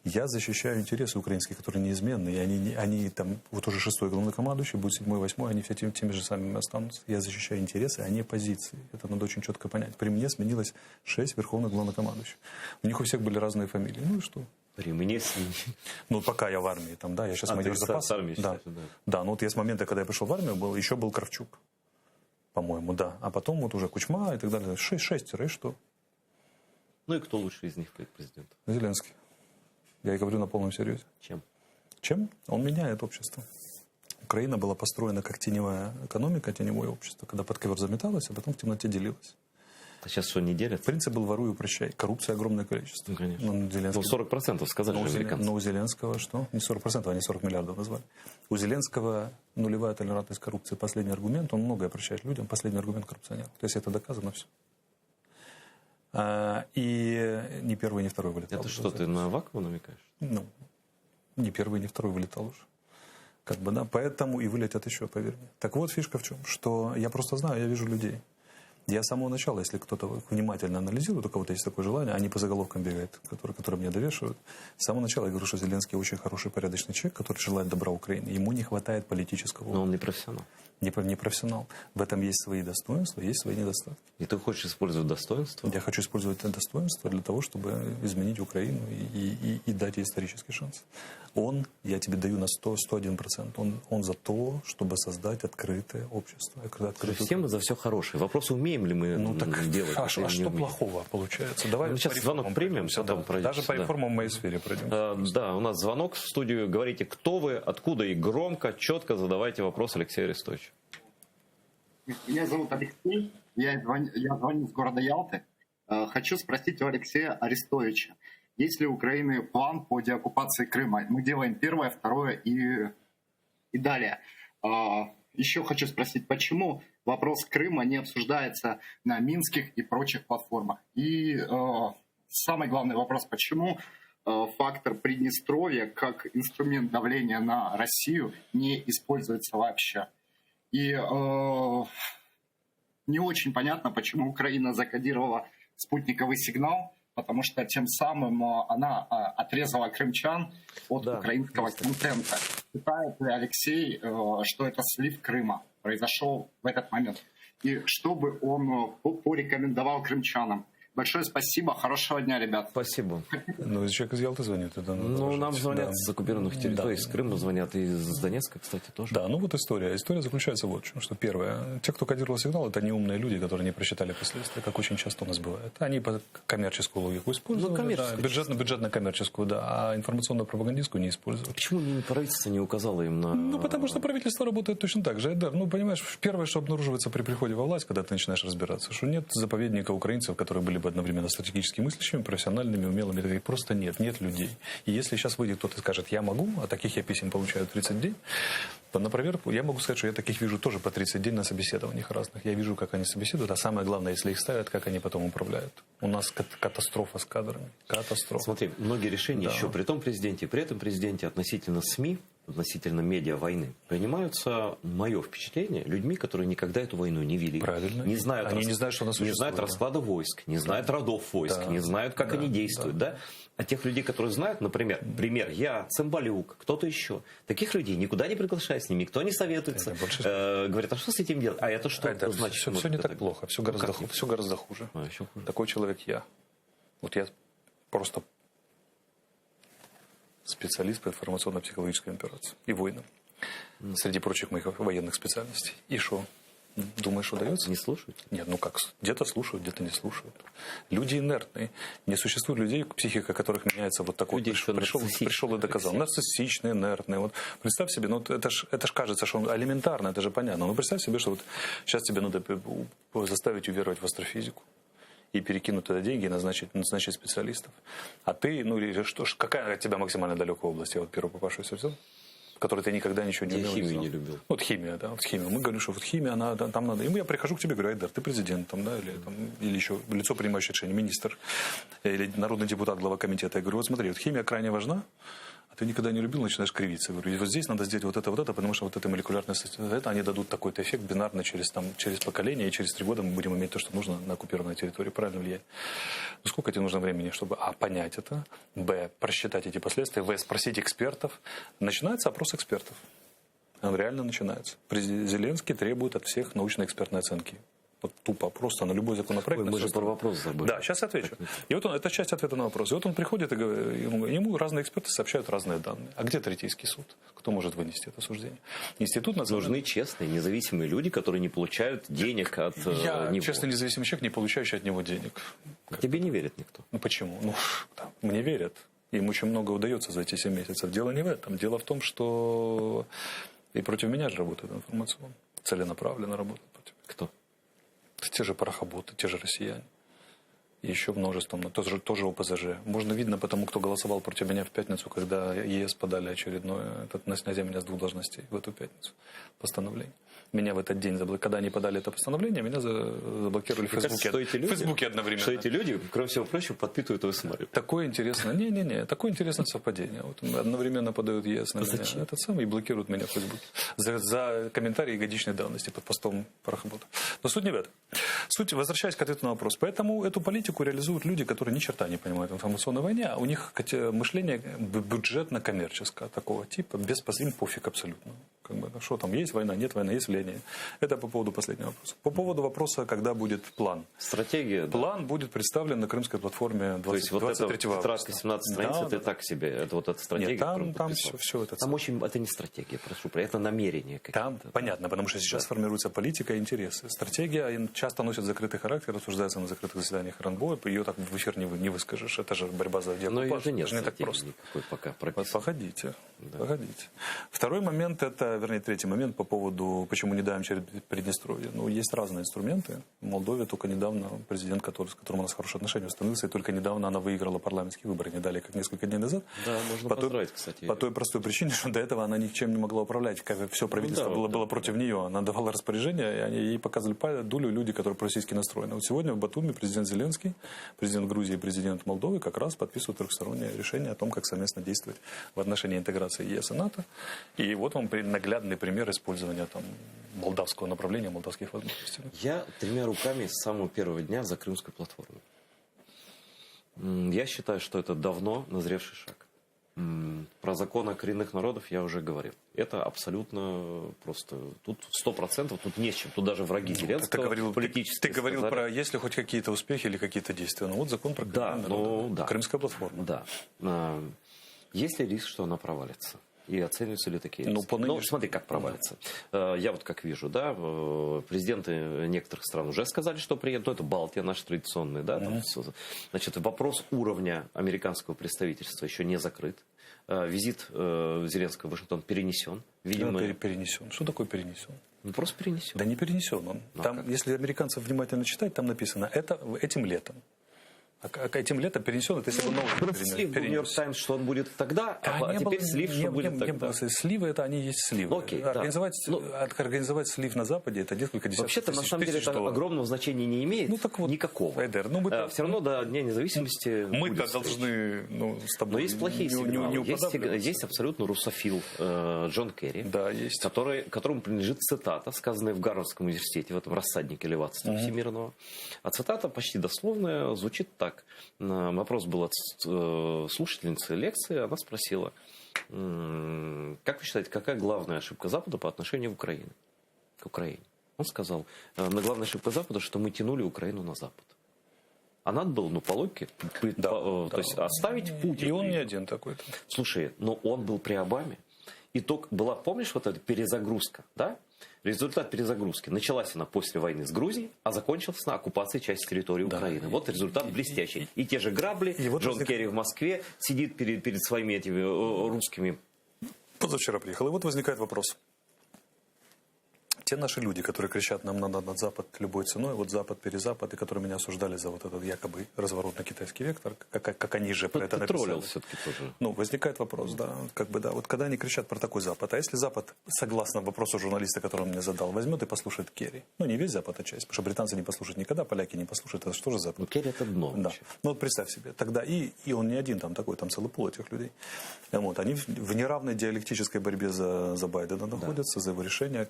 Я защищаю интересы украинские, которые неизменны. И они там, вот уже 6-й главнокомандующий, будет 7-й, 8-й, они все теми же самыми останутся. Я защищаю интересы, а не позиции. Это надо очень четко понять. При мне сменилось 6 верховных главнокомандующих. У них у всех были разные фамилии. Ну и что? При мне Ну, пока я в армии, там, да, я сейчас майор запаса. Да, ну вот я с момента, когда я пришел в армию, еще был Кравчук, по-моему, да. А потом вот уже Кучма и так далее. 6 и что? Ну и кто лучше из них президент? Зеленский. Я и говорю на полном серьезе. Чем? Чем? Он меняет общество. Украина была построена как теневая экономика, теневое общество, когда под ковер заметалось, а потом в темноте делилось. А сейчас что, не делят? Принцип был «воруй и прощай». Коррупция огромное количество. Ну, конечно. Ну, 40% сказали американцы. Но у Зеленского что? Не 40%, они 40 миллиардов назвали. У Зеленского нулевая толерантность коррупции. Последний аргумент, он многое прощает людям. Последний аргумент коррупционер. То есть это доказано все. И ни первый, ни второй вылетал. Это что, ты на Авакова намекаешь? Ну, ни первый, ни второй вылетал уже. Как бы, да, поэтому и вылетят еще, поверь мне. Так вот, фишка в чем, что я просто знаю, я вижу людей. Я с самого начала, если кто-то внимательно анализирует, у кого-то есть такое желание, они по заголовкам бегают, которые мне довешивают. С самого начала я говорю, что Зеленский очень хороший, порядочный человек, который желает добра Украине. Ему не хватает политического опыта. Но он не профессионал. Не профессионал. В этом есть свои достоинства, есть свои недостатки. И ты хочешь использовать достоинства? Я хочу использовать это достоинство для того, чтобы изменить Украину и дать ей исторический шанс. Я тебе даю на 101%, он за то, чтобы создать открытое общество. Все мы за все хорошее. Вопрос, умеем ли мы делать. А что плохого получается? Давай сейчас звонок примем, потом пройдем. Даже по реформам в моей сфере пройдем. Да, у нас звонок в студию. Говорите, кто вы, откуда, и громко, четко задавайте вопрос Алексею Арестовичу. Меня зовут Алексей, я звоню из города Ялты. Хочу спросить у Алексея Арестовича, есть ли у Украины план по деоккупации Крыма? Мы делаем первое, второе и далее. Еще хочу спросить, почему вопрос Крыма не обсуждается на минских и прочих платформах? И самый главный вопрос, почему фактор Приднестровья как инструмент давления на Россию не используется вообще? И не очень понятно, почему Украина закодировала спутниковый сигнал, потому что тем самым она отрезала крымчан от украинского контента. Считает ли Алексей, что это слив Крыма произошел в этот момент? И что бы он порекомендовал крымчанам? Большое спасибо, хорошего дня, ребят. Спасибо. Ну, человек из Ялты звонит. Нам звонят с оккупированных территорий, из Крыма звонят, и из Донецка, кстати, тоже. Да, ну вот история. История заключается вот в чем, что первое. Те, кто кодировал сигнал, это неумные люди, которые не просчитали последствия, как очень часто у нас бывает. Они по коммерческую логику используют, бюджетно-коммерческую, да, а информационно-пропагандистскую не используют. Почему правительство не указало им на... Ну, потому что правительство работает точно так же. Айдар, ну, понимаешь, первое, что обнаруживается при приходе во власть, когда ты начинаешь разбираться, что нет заповедника украинцев, которые были бы одновременно стратегически мыслящими, профессиональными, умелыми. Их просто нет людей. И если сейчас выйдет кто-то и скажет, я могу, а таких я писем получаю 30 дней, то на проверку я могу сказать, что я таких вижу тоже по 30 дней на собеседованиях разных. Я вижу, как они собеседуют, а самое главное, если их ставят, как они потом управляют. У нас катастрофа с кадрами. Катастрофа. Смотри, многие решения еще при этом президенте относительно СМИ, относительно медиа войны принимаются, мое впечатление, людьми, которые никогда эту войну не вели. Правильно. Не знают, не знают расклада войск, не знают родов войск, не знают, как они действуют. Да? А тех людей, которые знают, например, я, Цымбалюк, кто-то еще, таких людей никуда не приглашают, с ними никто не советуется. Говорят, а что с этим делать? А это что? Это значит? Все не так плохо, все гораздо хуже. Еще хуже. Такой человек я. Вот я просто специалист по информационно-психологической операции и войнам. Среди прочих моих военных специальностей. И что? Думаешь, удается? Не слушают? Нет, ну как, где-то слушают, где-то не слушают. Люди инертные. Не существует людей, психика которых меняется вот такой. Пришел и доказал. Нарциссичные, инертные. Вот представь себе, ну это ж кажется, что он элементарно, это же понятно. Но представь себе, что вот сейчас тебе надо заставить уверовать в астрофизику и перекинуть туда деньги и назначить специалистов. А ты, ну или что, какая от тебя максимально далекая область? Я вот первую попавшуюся взял, в которой ты никогда ничего не умел. Я химию не любил. Вот химия, да, вот химия. Мы говорим, что вот химия, она, там надо. И я прихожу к тебе, говорю: Айдар, ты президент, там, да, или еще лицо, принимающее решение, министр, или народный депутат, глава комитета. Я говорю: вот смотри, вот химия крайне важна, а ты никогда не любил, начинаешь кривиться. Я говорю: и вот здесь надо сделать вот это, потому что вот это молекулярное это они дадут такой-то эффект бинарно через поколение, и через 3 года мы будем иметь то, что нужно на оккупированной территории, правильно влияет. Ну, сколько тебе нужно времени, чтобы понять это, просчитать эти последствия, спросить экспертов. Начинается опрос экспертов. Он реально начинается. Зеленский требует от всех научно-экспертной оценки. Вот тупо, просто на любой законопроект. Ой, мы же про вопрос забыли. Да, сейчас отвечу. И вот это часть ответа на вопрос. И вот он приходит, и ему разные эксперты сообщают разные данные. А где Третейский суд? Кто может вынести это суждение? Институт национального... Нужны честные, независимые люди, которые не получают денег от него. Я честный, независимый человек, не получающий от него денег. Тебе не верит никто? Ну почему? Ну, да, мне верят. Им очень много удается за эти 7 месяцев. Дело не в этом. Дело в том, что и против меня же работает информационно. Целенаправленно работает против меня. Кто? Те же парохоботы, те же россияне. И еще множество, тоже ОПЗЖ. Можно видно потому, кто голосовал против меня в пятницу, когда ЕС подали очередное, на снятие меня с 2 должностей в эту пятницу, постановление. Меня в этот день, когда они подали это постановление, меня заблокировали в Фейсбуке одновременно. Что эти люди, кроме всего прочего, подпитывают ОСМР. Такое интересное, такое интересное совпадение. Вот одновременно подают ЕС на меня, этот самый, и блокируют меня в Фейсбуке за комментарии годичной давности под постом парохобота. Но суть не в этом. Суть, возвращаясь к ответу на вопрос. Поэтому эту политику реализуют люди, которые ни черта не понимают в информационной войне, а у них мышление бюджетно-коммерческое такого типа, им пофиг абсолютно. Что там, есть война, нет войны, есть влияние. Это по поводу последнего вопроса. По поводу вопроса, когда будет план. Стратегия. План будет представлен на Крымской платформе 23 августа. То есть вот эта 17 страниц, это так себе, это вот эта стратегия. Нет, там все это. Там очень, это не стратегия, прошу, это намерение какие-то. Там понятно, потому что сейчас формируется политика и интересы. Стратегия часто носит закрытый характер, обсуждается на закрытых заседаниях РНБО, ее так в эфир не выскажешь. Это же борьба за деоккупацию. Но это нет не так просто. Никакой пока прописан. Погодите. Второй момент, третий момент по поводу, почему не даем через Приднестровье. Ну, есть разные инструменты. В Молдове только недавно президент, с которым у нас хорошие отношения, установился, и только недавно она выиграла парламентские выборы, не далее, как несколько дней назад. Да, можно поздравить, кстати. По той простой причине, что до этого она ничем не могла управлять. Все правительство было против нее. Она давала распоряжения, и ей показывали дулю люди, которые пророссийски настроены. Вот сегодня в Батуми президент Зеленский, президент Грузии и президент Молдовы как раз подписывают трехстороннее решение о том, как совместно действовать в отношении интеграции ЕС и НАТО. И вот вам наглядный пример использования молдавского направления, молдавских возможностей. Я 3 руками с самого первого дня за Крымскую платформу. Я считаю, что это давно назревший шаг. Про закон о коренных народов я уже говорил. Это абсолютно просто... Тут 100%, тут не с чем. Тут даже враги Зеленского политические... Ты говорил про, есть ли хоть какие-то успехи или какие-то действия. Ну вот закон про коренные народы. Да. Крымская платформа. Да. Есть ли риск, что она провалится? И оцениваются ли такие риски? Ну, смотри, как провалится. Я вот как вижу, да, президенты некоторых стран уже сказали, что приедут. Ну, это Балтия наша традиционная, да. Значит, вопрос уровня американского представительства еще не закрыт. Визит Зеленского в Вашингтон перенесен. Видимо, перенесен. Что такое перенесен? Ну, просто перенесен. Да не перенесен он. Там, если американцев внимательно читать, там написано, это этим летом. А этим летом перенесен, это если бы новый слив был Нью-Йорк Таймс, что он будет тогда, а теперь слив, что будет тогда. Сливы, это они есть сливы. Окей, организовать слив на Западе, это несколько десятков вообще-то, на самом деле, это огромного значения не имеет. Никакого. Эдер, все равно до Дня независимости мы-то должны с тобой. Но есть плохие сигналы. Есть абсолютно русофил Джон Керри, которому принадлежит цитата, сказанная в Гарвардском университете, в этом рассаднике левацтва всемирного. А цитата почти дословная, звучит так. Вопрос был от слушательницы лекции. Она спросила, как вы считаете, какая главная ошибка Запада по отношению к Украине? Он сказал, главная ошибка Запада, что мы тянули Украину на Запад. А надо было, по логике, то есть оставить Путина. И он не один такой-то. Слушай, но он был при Обаме. итог была, помнишь, вот эта перезагрузка, да? Результат перезагрузки. Началась она после войны с Грузией, а закончилась на оккупации части территории Украины. Вот результат блестящий. И те же грабли, вот Джон Керри в Москве сидит перед своими этими русскими. Позавчера приехал. И вот возникает вопрос. Те наши люди, которые кричат, нам надо на Запад любой ценой, вот Запад, перезапад, и которые меня осуждали за вот этот якобы разворот на китайский вектор, как они же про это написали. Все-таки тоже. Ну, возникает вопрос, да, как бы, да, вот когда они кричат про такой Запад, а если Запад, согласно вопросу журналиста, который он мне задал, возьмет и послушает Керри? Ну, не весь Запад, а часть, потому что британцы не послушают никогда, поляки не послушают, это что же Запад? Ну, Керри это дно. Да. Ну, вот представь себе, тогда и он не один там такой, там целый пул этих людей. Вот, они в неравной диалектической борьбе за Байдена находятся, за его решение.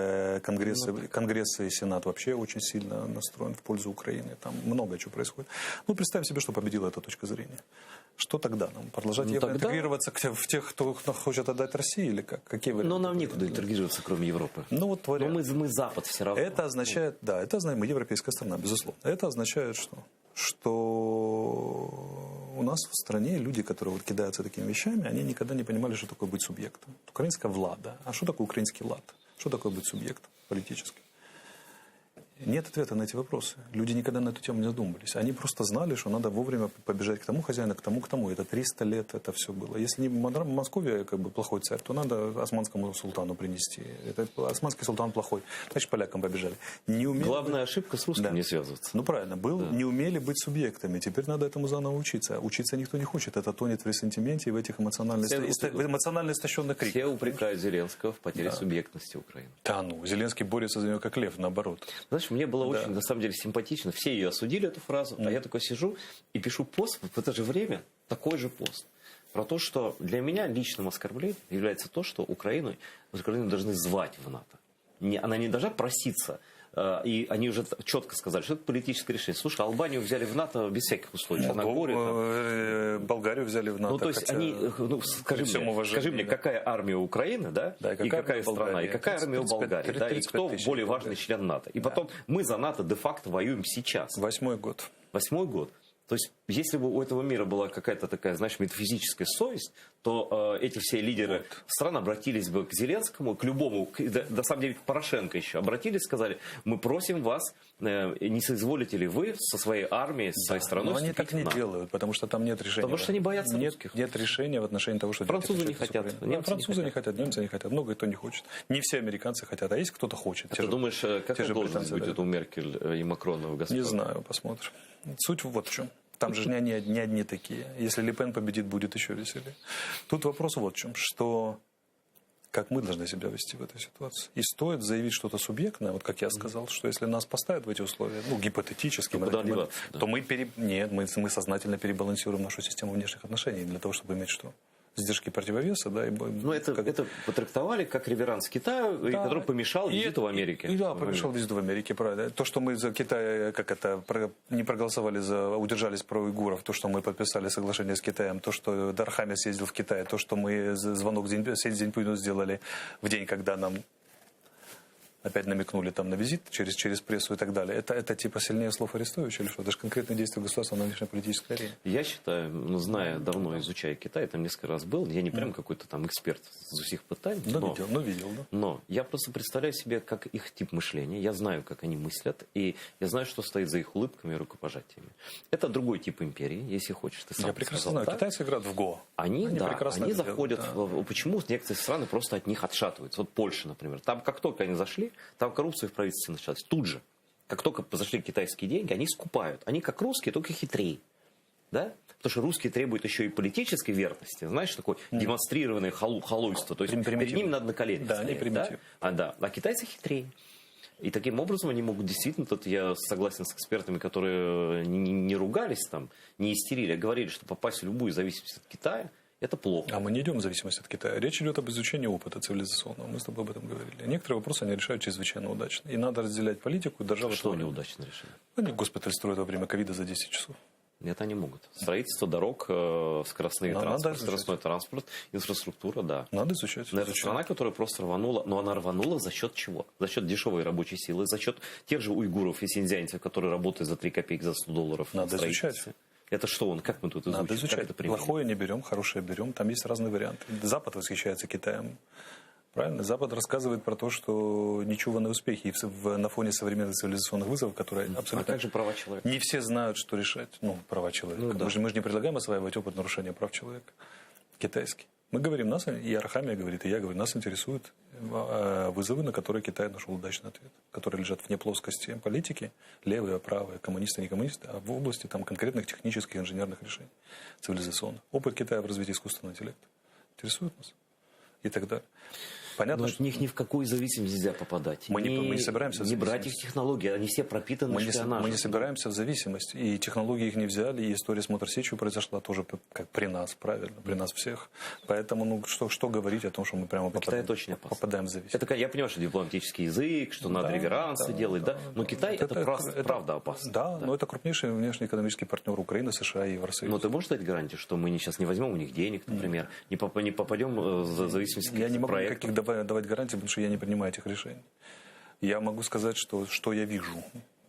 Конгресс и Сенат вообще очень сильно настроен в пользу Украины. Там много чего происходит. Ну, представим себе, что победила эта точка зрения. Что тогда нам? Продолжать интегрироваться в тех, кто хочет отдать России или как? Какие варианты? Но нам некуда интегрироваться, кроме Европы. Ну, вот но мы Запад все равно. Это означает, да, это означает, мы европейская страна, безусловно. Это означает, что у нас в стране люди, которые вот кидаются такими вещами, они никогда не понимали, что такое быть субъектом. Украинская влада. А что такое украинский лад? Что такое быть субъектом политическим? Нет ответа на эти вопросы. Люди никогда на эту тему не задумывались. Они просто знали, что надо вовремя побежать к тому хозяину, к тому. Это 300 лет это все было. Если не Московия как бы плохой царь, то надо османскому султану принести. Это османский султан плохой. Значит, полякам побежали. Главная ошибка с русским не связываться. Ну, правильно. Не умели быть субъектами. Теперь надо этому заново учиться. Учиться никто не хочет. Это тонет в ресентименте и в этих эмоционально истощенных криках. Все упрекают Зеленского в потере субъектности Украины. Да ну, Зеленский борется за нее как лев, наоборот. Знаешь, мне было очень, на самом деле, симпатично. Все ее осудили, эту фразу. А я такой сижу и пишу пост в это же время, такой же пост. Про то, что для меня личным оскорблением является то, что Украину должны звать в НАТО. Она не должна проситься. И они уже четко сказали, что это политическое решение. Слушай, Албанию взяли в НАТО без всяких условий. Болгарию взяли в НАТО. Ну, то есть они, скажи мне, какая армия Украины, да, и какая страна, и какая армия у Болгарии, да, и кто более важный член НАТО. И потом мы за НАТО де-факто воюем сейчас. 8-й год. 8-й год. То есть, если бы у этого мира была какая-то такая, знаешь, метафизическая совесть, то эти все лидеры стран обратились бы к Зеленскому, к любому, на самом деле к Порошенко еще, обратились, сказали, мы просим вас, не соизволите ли вы со своей армией, со своей страной но они так не делают, потому что там нет решения. Потому что они боятся русских. Нет решения в отношении того, что... Французы не хотят. Французы не хотят, немцы не хотят, много кто не хочет. Не все американцы хотят, а есть кто-то хочет. Ты думаешь, какая должность будет у Меркель и Макрона в Газпроме? Не знаю, посмотрим. Суть вот в чем. Там же не одни такие. Если Ле Пен победит, будет еще веселее. Тут вопрос вот в чем, что как мы должны себя вести в этой ситуации. И стоит заявить что-то субъектное, вот как я сказал, что если нас поставят в эти условия, ну, гипотетически, то мы сознательно перебалансируем нашу систему внешних отношений для того, чтобы иметь что? Сдержки противовеса, да, и... Ну, это потрактовали как реверанс Китаю, да, который помешал визиту в Америке. Да, помешал визиту в Америке, правда. То, что мы за Китай, не проголосовали удержались про уйгуров, то, что мы подписали соглашение с Китаем, то, что Дархамес съездил в Китай, то, что мы звонок Си Цзиньпину сделали в день, когда нам опять намекнули там на визит через прессу и так далее. Это типа сильнее слов Арестовича или что? Это же конкретные действия государства на внешнеполитической арене. Я считаю, зная, давно изучая Китай, там несколько раз был, я не прям какой-то там эксперт из усіх питань. Видел, да. Но я просто представляю себе, как их тип мышления, я знаю, как они мыслят, и я знаю, что стоит за их улыбками и рукопожатиями. Это другой тип империи, если хочешь. Ты сам я прекрасно знаю, китайцы играют в Го. Они заходят, почему некоторые страны просто от них отшатываются. Вот Польша, например. Там, как только они зашли, там коррупция в правительстве началась. Тут же, как только зашли китайские деньги, они скупают. Они как русские, только хитрее. Да? Потому что русские требуют еще и политической верности. Знаешь, такое демонстрированное халуйство. То есть перед ними надо на коленях стоять. А китайцы хитрее. И таким образом они могут действительно, тут я согласен с экспертами, которые не ругались там, не истерили, а говорили, что попасть в любую зависимость от Китая, это плохо. А мы не идем в зависимость от Китая. Речь идет об изучении опыта цивилизационного. Мы с тобой об этом говорили. Некоторые вопросы они решают чрезвычайно удачно. И надо разделять политику и державу. Что они удачно решили? Они госпиталь строят во время ковида за 10 часов. Нет, они могут. Строительство дорог, скоростной транспорт, инфраструктура, да. Надо изучать. Это страна, которая просто рванула. Но она рванула за счет чего? За счет дешевой рабочей силы, за счет тех же уйгуров и синьцзянцев, которые работают за 3 копейки, за $100. Надо изучать. Это что он? Как мы тут изучим? Надо изучать. Плохое не берем, хорошее берем. Там есть разные варианты. Запад восхищается Китаем. Правильно? Запад рассказывает про то, что нечуванные успехи на фоне современных цивилизационных вызовов, которые абсолютно... А как же права человека? Не все знают, что решать. Ну, права человека. Да. Мы же не предлагаем осваивать опыт нарушения прав человека. Китайский. Мы говорим, и Арахамия говорит, и я говорю, нас интересуют вызовы, на которые Китай нашел удачный ответ, которые лежат вне плоскости политики, левые, правые, коммунисты, не коммунисты, а в области там, конкретных технических инженерных решений цивилизационных. Опыт Китая в развитии искусственного интеллекта интересует нас и так далее. Понятно, но от них ни в какую зависимость нельзя попадать. Мы не собираемся в зависимость. Не брать их технологии, они все пропитаны шпионажем. Мы не собираемся в зависимость. И технологии их не взяли, и история с Моторсечью произошла тоже как при нас, правильно, при нас всех. Поэтому, что говорить о том, что мы прямо попадаем в зависимость. Это, я понимаю, что дипломатический язык, что надо реверансы делать, да? Но Китай это правда опасно. Да, но это крупнейший внешнеэкономический партнер Украины, США и Евросоюза. Но ты можешь дать гарантию, что мы сейчас не возьмем у них денег, например, не попадем в зависимость от Я не могу никаких давать гарантий, потому что я не принимаю этих решений. Я могу сказать, что я вижу.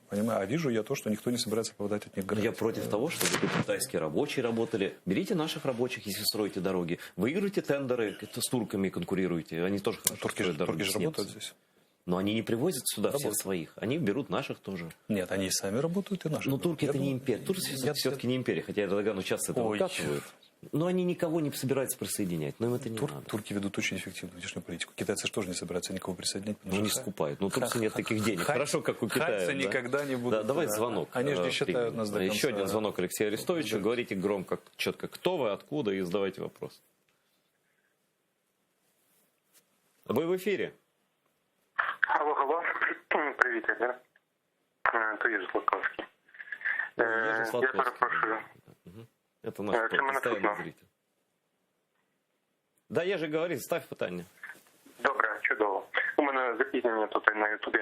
Понимаю? А вижу я то, что никто не собирается попадать от них гарантий. Я против того, чтобы китайские рабочие работали. Берите наших рабочих, если строите дороги. Выигрывайте тендеры, с турками конкурируйте. Они тоже хорошо строят дороги. Турки же работают здесь. Но они не привозят сюда всех своих. Они берут наших тоже. Нет, они сами работают и наши. Но турки это не империя. Турция все-таки не империя. Хотя Эрдоган часто это выкатывает. Но они никого не собираются присоединять. Но им это не надо. Турки ведут очень эффективную внешнюю политику. Китайцы же тоже не собираются никого присоединять. Ну, не скупают. Но Турции нет таких денег. Хорошо, как у Китая. Ханьцы никогда не будут. Да, давай звонок. Они же не считают нас до конца. Еще один звонок Алексею Арестовичу. Говорите громко, четко, кто вы, откуда, и задавайте вопрос. Вы в эфире. Алло. Привіт, да? То Єжи Сладковський. Я перепрошую. Это наш постоянный зритель. Да, я же говорю, ставь питання. Добре, чудово. У мене запізнення тут на Ютубі.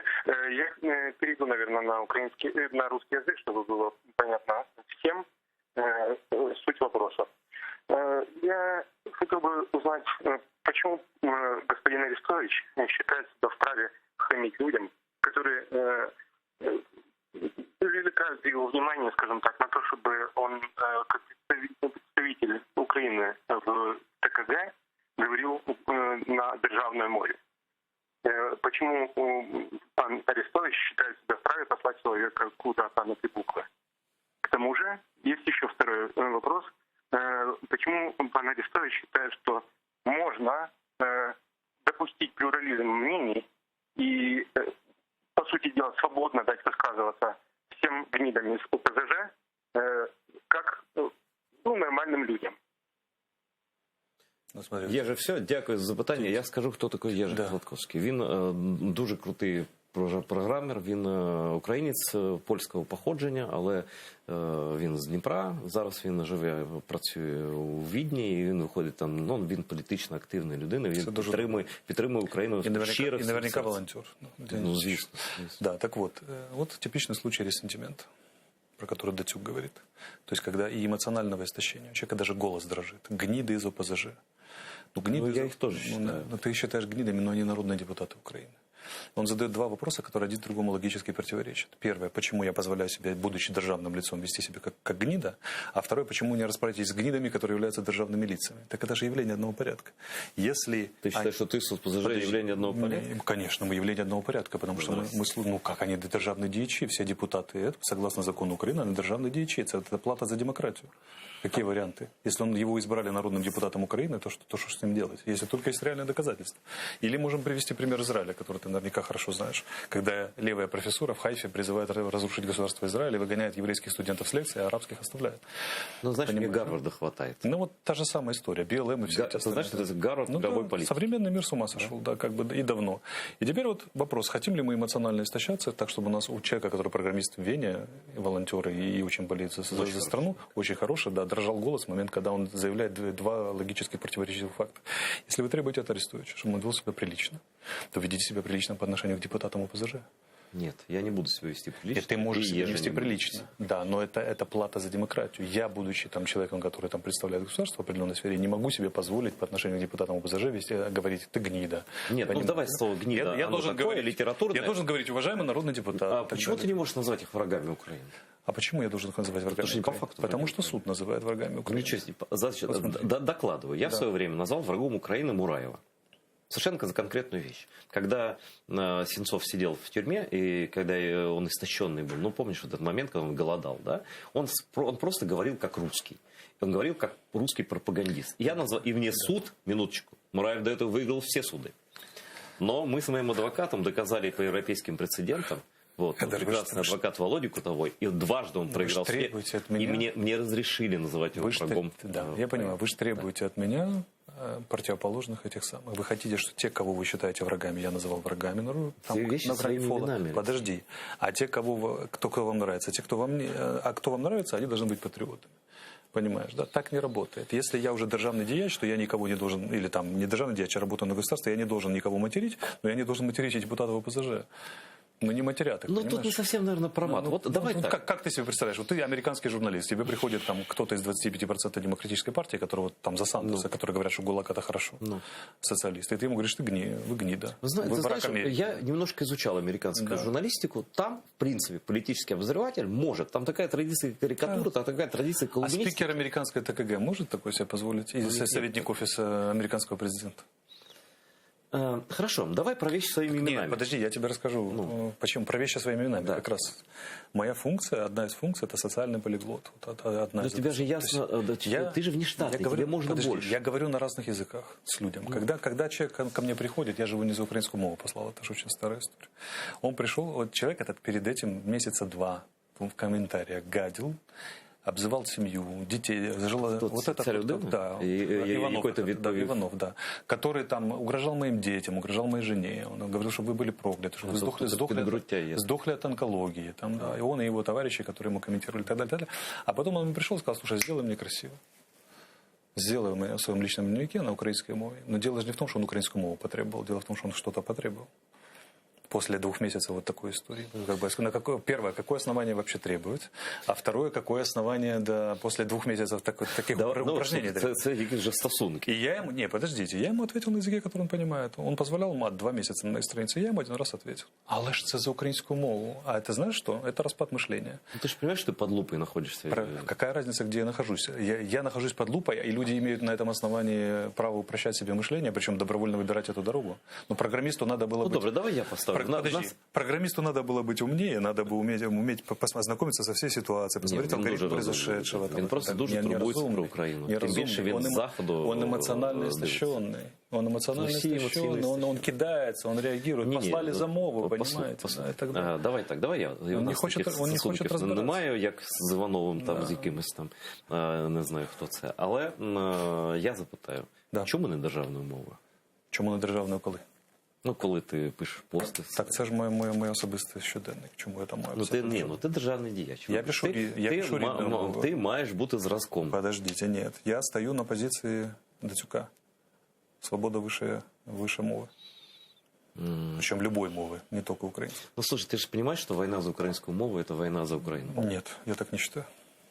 Я перейду, наверное, на русский язык, чтобы было понятно всем суть вопроса. Я хотел бы узнать, почему господин Арестович считает себя вправе хамить людям, которые привлекают его внимание, скажем так, на то, чтобы он, как представитель Украины в ТКГ, говорил на Державное море. Почему пан Арестович считает себя вправе послать человека куда-то на 3 буквы? К тому же, есть еще второй вопрос. Почему пан Арестович считает, что можно допустить плюрализм мнений и, по сути дела, свободно дать высказываться всем гнидам из ОПЗЖ, как нормальным людям? Єжи, все, дякую за запитання. Я скажу, хто такий Єжи Сладковський. Він дуже крутий програмер, він українець польського походження, але він з Дніпра. Зараз він живе, працює у Відні, і він виходить там, він політично активна людина, він підтримує Україну щиро. И наверняка волонтер. Ну, звісно. Да, так вот типичный случай ресентимента, про который Дацюк говорит. То есть, когда и эмоционального истощения, у человека даже голос дрожит. Гниды из ОПЗЖ. Я их тоже считаю. Ты их считаешь гнидами, но они народные депутаты Украины. Он задает 2 вопроса, которые один другому логически противоречат. Первое, почему я позволяю себе, будучи державным лицом, вести себя как гнида? А второе, почему не расправитесь с гнидами, которые являются державными лицами? Так это же явление одного порядка. Если ты считаешь, что ты с ОПЗЖ явление одного порядка? Конечно, мы явление одного порядка, потому что мы как они державные деячи, все депутаты, согласно закону Украины, они державные деячи, это плата за демократию. Какие варианты? Если его избрали народным депутатом Украины, то что с ним делать? Если только есть реальные доказательства. Или можем привести пример Израиля, который ты наверняка хорошо знаешь. Когда левая профессура в Хайфе призывает разрушить государство Израиль и выгоняет еврейских студентов с лекции, а арабских оставляет. Ну, знаешь, мне Гарварда хватает. Та же самая история. БЛМ и все эти остальные. Знаешь, это Гарвард мировой политики. Современный мир с ума сошел, и давно. И теперь вопрос, хотим ли мы эмоционально истощаться, так, чтобы у нас у человека, который программист в Вене, волонтер и очень болеет за страну, очень хороший, дрожал голос в момент, когда он заявляет 2 логически противоречивых факта. Если вы требуете от Арестовича, чтобы он вел себя прилично, то ведите себя прилично по отношению к депутатам ОПЗЖ. Нет, я не буду себя вести прилично. И ты можешь себя вести прилично. Да, но это плата за демократию. Я, будучи там человеком, который там представляет государство в определенной сфере, не могу себе позволить по отношению к депутатам ОПЗЖ говорить «ты гнида». Нет, ну давай слово «гнида». Я должен говорить литературное. Я должен говорить «уважаемый народный депутат». А почему ты не можешь назвать их врагами Украины? А почему я должен их называть врагами Украины? По факту Потому что суд называет врагами Украины. Докладываю. Я в свое время назвал врагом Украины Мураева. Совершенно за конкретную вещь. Когда Сенцов сидел в тюрьме, и когда он истощенный был, ну, помнишь вот этот момент, когда он голодал, да? Он просто говорил как русский. Он говорил как русский пропагандист. Я назвал, и мне суд, минуточку, Мураев до этого выиграл все суды. Но мы с моим адвокатом доказали по европейским прецедентам, вот, прекрасный адвокат Володя Кутовой, и дважды он проиграл все, и мне разрешили называть его врагом. Да, я понимаю, вы же требуете от меня противоположных этих самых. Вы хотите, что те, кого вы считаете врагами, я называл врагами, ну, там, подожди. А те, кто вам нравится, кто вам нравится, они должны быть патриотами. Понимаешь, да? Так не работает. Если я уже державный дияч, то я никого не должен, или там не державный дияч, а работаю на государстве, я не должен никого материть, но я не должен материть и депутатов ОПЗЖ. Ну, не матерят их, ну, тут не совсем, наверное, промат. Вот давай так. Как ты себе представляешь? Вот ты американский журналист, тебе приходит там кто-то из 25% демократической партии, которого там за Сантоса, которые говорят, что ГУЛАГ это хорошо, социалисты. И ты ему говоришь, вы гнида. Ты знаешь, я немножко изучал американскую журналистику. Там, в принципе, политический обозреватель может. Там такая традиция карикатуры, там такая традиция колумнистики. А спикер американской ТКГ может такое себе позволить? Из советник офиса американского президента? Хорошо, давай про вещи своими именами. Нет, подожди, я тебе расскажу, почему. Про вещи своими именами. Да. Как раз моя функция, одна из функций, это социальный полиглот. Вот но тебя же ясно, ты же внештатный, тебе можно больше. Я говорю на разных языках с людьми. Когда человек ко мне приходит, я же его не за украинскую мову послал, это же очень старая история. Он пришел, вот человек этот перед этим месяца 2 в комментариях гадил, обзывал семью, детей, вот это да, Иванов, да, который там угрожал моим детям, угрожал моей жене, он говорил, что вы были прокляты, что вы сдохли от онкологии, там, да, и он и его товарищи, которые ему комментировали, и так далее, и так далее. А потом он мне пришел и сказал, слушай, сделай мне красиво. Сделай у меня в своем личном дневнике на украинской мове. Но дело же не в том, что он украинскую мову потребовал, дело в том, что он что-то потребовал. После 2 месяцев вот такой истории. Первое, какое основание вообще требует? А второе, какое основание после 2 месяцев таких упражнений требует? Це якісь же стосунки. И я ему, подождите, я ему ответил на языке, который он понимает. Он позволял мат 2 месяца на моей странице, я ему 1 раз ответил. Але ж це за украинскую мову. А это знаешь что? Это распад мышления. Ты же понимаешь, что ты под лупой находишься? Какая разница, где я нахожусь? Я нахожусь под лупой, и люди имеют на этом основании право упрощать себе мышление, причем добровольно выбирать эту дорогу. Но программисту надо было быть... Добре, давай я поставлю. Программисту надо было быть умнее, надо было уметь познакомиться со всей ситуацией, посмотреть алгоритм произошедшего. Он просто дуже турбується про Україну. Тим більше він з Заходу. Он эмоционально истощенный. Он эмоционально истощенный, он кидается, он реагирует. Послали за мову, понимаете? Давай я. Он не хочет розбиратися. Немає, як з Івановим, там, з якимось там, не знаю, хто це. Але я запитаю, чому не державною мовою? Чому не державною коли? Ну, коли ти пишеш пости. Так це ж моє особисте щоденник. Чому я там маю? Ти державний діяч. Я пишу рідною мовою. Ти маєш бути зразком. Подождите, нет. Я стою на позиции Дацюка. Свобода выше мовы. Причем любой мовы, не только украинской. Ну, слушай, ты же понимаешь, что война за украинскую мову – это война за Украину? Нет, я так не считаю.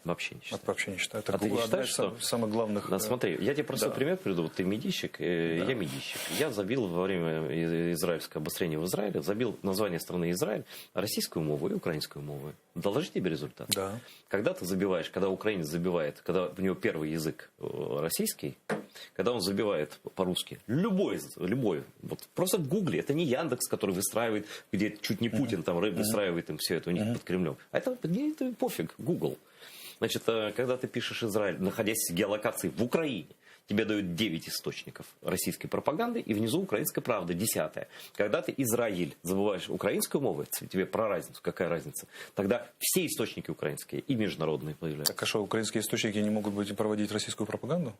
Вообще не считаю. Вообще не считаю. Это ты не считаешь, что... самых главных... Да, смотри, я тебе просто пример приведу. Вот ты медийщик, я медийщик. Я забил во время израильского обострения в Израиле, забил название страны Израиль, российскую мову и украинскую мову. Доложи тебе результат. Да. Когда ты забиваешь, когда украинец забивает, когда у него первый язык российский, когда он забивает по-русски, любой, вот просто в Гугле, это не Яндекс, который выстраивает, где чуть не Путин там выстраивает им все это у них под Кремлем. А это пофиг, Google. Значит, когда ты пишешь Израиль, находясь в геолокации в Украине, тебе дают 9 источников российской пропаганды, и внизу украинская правда, 10-я. Когда ты Израиль забываешь украинскую мову, тебе про разницу, какая разница, тогда все источники украинские и международные появляются. Так а что, украинские источники не могут проводить российскую пропаганду?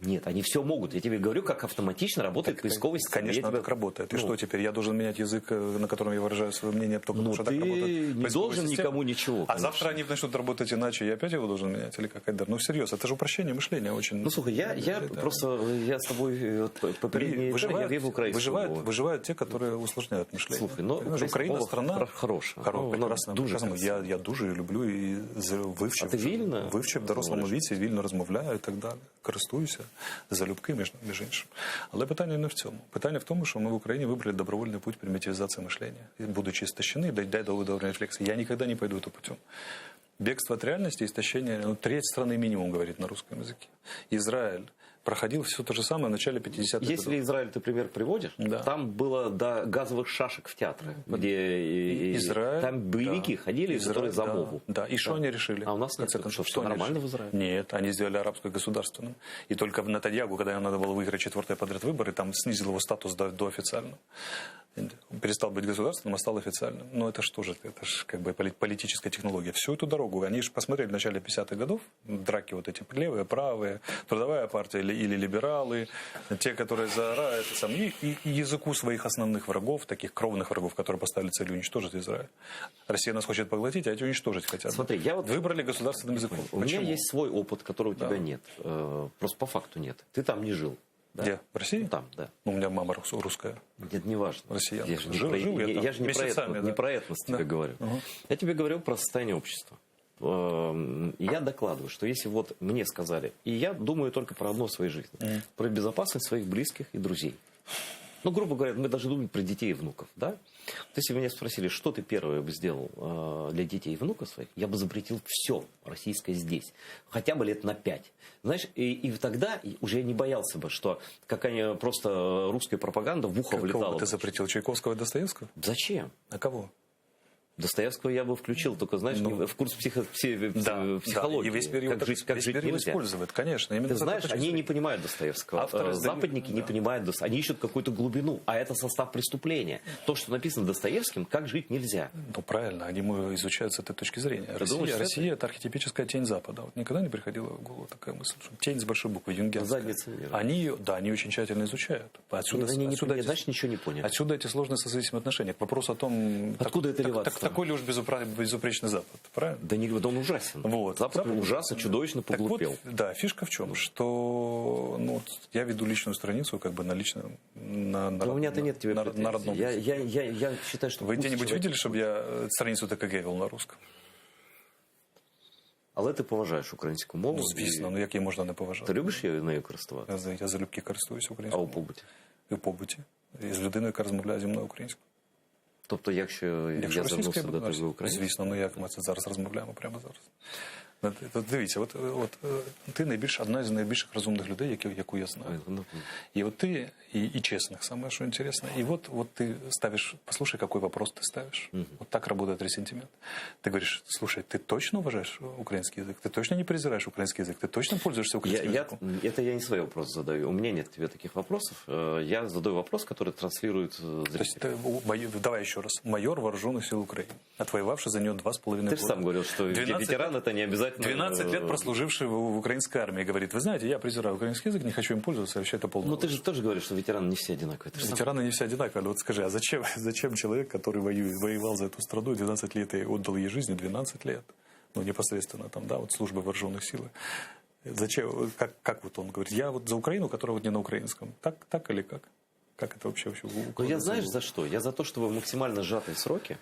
Нет, они все могут. Я тебе говорю, как автоматично работает поисковая система. Конечно, так работает. И что теперь? Я должен менять язык, на котором я выражаю свое мнение, только потому что так работает? Не должен никому ничего. А завтра они начнут работать иначе, я опять его должен менять? Или как, Айдар? Ну, всерьез, это же упрощение мышления очень. Ну, слушай, я с тобой попередние выживают те, которые усложняют мышление. Слухай, ну, Україна страна хороша. Прекрасна. Я дуже її люблю і вивчив в дорослому віці, вільно розмовляю і так далі. Користуюся залюбки, між іншим. Але питання не в цьому. Питання в тому, що ми в Україні вибрали добровольний путь примитивизации мышления. Будучи истощены, дойдя до уровня рефлексии. Я никогда не пойду этим путем. Бегство от реальности, истощение, треть страны минимум говорит на русском языке. Израиль проходил все то же самое в начале 50-х годов. Если Израиль ты пример приводишь, там было до газовых шашек в театры, где Израиль, там боевики ходили, которые за мову. Да, и что они решили? А у нас нет, что нормально в Израиле? Нет, они сделали арабское государственным. И только в Нетаньяху, когда ему надо было выиграть 4-е подряд выборы, там снизил его статус до официального. Он перестал быть государственным, а стал официальным. Но это что же? Это же как бы политическая технология. Всю эту дорогу, они же посмотрели в начале 50-х годов, драки вот эти левые, правые, трудовая партия или либералы, те, которые заорают, и языку своих основных врагов, таких кровных врагов, которые поставили целью уничтожить Израиль. Россия нас хочет поглотить, а эти уничтожить хотят. Смотри, я вот выбрали государственным языком. У меня есть свой опыт, которого у тебя нет. Просто по факту нет. Ты там не жил. Да? Где? В России? Там, да. У меня мама русская. Нет, не важно. Россиянка. Я же не про этнос тебе говорю. Я тебе говорю про состояние общества. Я докладываю, что если вот мне сказали, и я думаю только про одно в своей жизни, про безопасность своих близких и друзей. Ну, грубо говоря, мы даже думаем про детей и внуков, да? Вот если бы меня спросили, что ты первое бы сделал для детей и внуков своих, я бы запретил все российское здесь. Хотя бы лет на 5. Знаешь, и тогда уже я не боялся бы, что какая просто русская пропаганда в ухо влетала. Кого бы ты запретил? Чайковского и Достоевского? Зачем? А кого? Достоевского я бы включил, только, знаешь, в курс психологии. Да. И весь мир как жить нельзя. Использует, конечно. Ты знаешь, они не понимают Достоевского. Западники не понимают Достоевского. Они ищут какую-то глубину, а это состав преступления. То, что написано Достоевским, как жить нельзя. Ну, правильно, они изучают с этой точки зрения. Россия – это архетипическая тень Запада. Вот никогда не приходила в голову такая мысль, что тень с большой буквы, юнгианская. Они очень тщательно изучают. Значит, ничего не поняли. Отсюда эти сложные сосудистые отношения. К вопросу о том, откуда это левацтво? Такой ли уж безупречный Запад, правильно? Да не, он ужасен. Вот. Запад ужасно, чудовищно поглупел. Вот, да, фишка в чем, что я веду личную страницу как бы на личном, на у меня-то нет тебе на родном. Я считаю, что... Вы где-нибудь видели, чтобы я страницу ТКГ вел на русском? Але ти поважаєш українську мову? Ну, звісно, як її можна не поважати. Ти любиш нею користуватися? Я залюбки користуюсь українською. А у побуті? І в побуті. І з людиною, яка розмовляє зі мною українською. Тобто, якщо я звернувся до тебе українською? Звісно, як ми це зараз розмовляємо прямо зараз. Дивіться, от ти одна з найбільших розумних людей, яку я знаю. І от ти, и честных, самое что интересно. И вот ты ставишь, послушай, какой вопрос ты ставишь. Вот так работает ресентимент. Ты говоришь, слушай, ты точно уважаешь украинский язык? Ты точно не презираешь украинский язык? Ты точно пользуешься украинским языком? Это я не свои вопросы задаю. У меня нет к тебе таких вопросов. Я задаю вопрос, который транслирует зритель. Давай еще раз. Майор вооруженных сил Украины, отвоевавший за нее 2,5 года. Ты же сам говорил, что ветеран это не обязательно... 12 лет прослуживший в украинской армии говорит, вы знаете, я презираю украинский язык, не хочу им пользоваться, вообще это полное. Ну ты же тоже говоришь, что ветераны не все одинаковые. Ветераны не все одинаковые. Вот скажи, а зачем человек, который воевал за эту страну 12 лет и отдал ей жизнь 12 лет, ну непосредственно там, да, вот службы вооруженных сил, зачем, как вот он говорит, я вот за Украину, которая вот не на украинском, так или как? Как это вообще Ну я знаешь за что? Я за то, чтобы в максимально сжатые сроки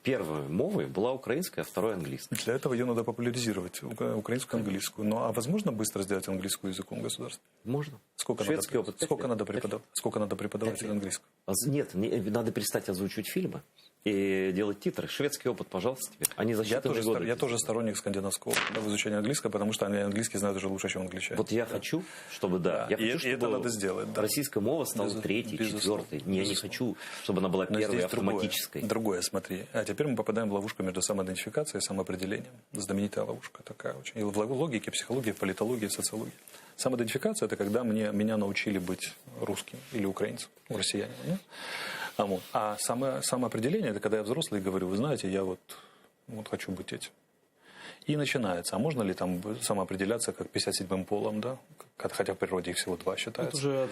первой мовой была украинская, а второй английская. Для этого ее надо популяризировать, украинскую, английскую. Ну а возможно быстро сделать английскую языком государства? Можно. Шведский опыт. Сколько надо преподавателей английского? Нет, надо перестать озвучивать фильмы и делать титры. Шведский опыт, пожалуйста, тебе. Они за считанные годы. Я тоже сторонник скандинавского опыта в изучении английского, потому что они английский знают уже лучше, чем англичане. Вот я хочу, чтобы, да. Я хочу, чтобы это надо сделать. Да. Российская мова стала третьей, четвертой. Я не хочу, чтобы она была первой, автоматической. Другое, смотри. А теперь мы попадаем в ловушку между самоидентификацией и самоопределением. Знаменитая ловушка такая очень. И в логике, психологии, в политологии, в социологии. Самоидентификация – это когда меня научили быть русским или украинцем, россиянином. Да? А самоопределение – это когда я взрослый и говорю, вы знаете, я вот хочу быть этим. И начинается. А можно ли там самоопределяться как 57-м полом, да? Хотя в природе их всего 2 считается.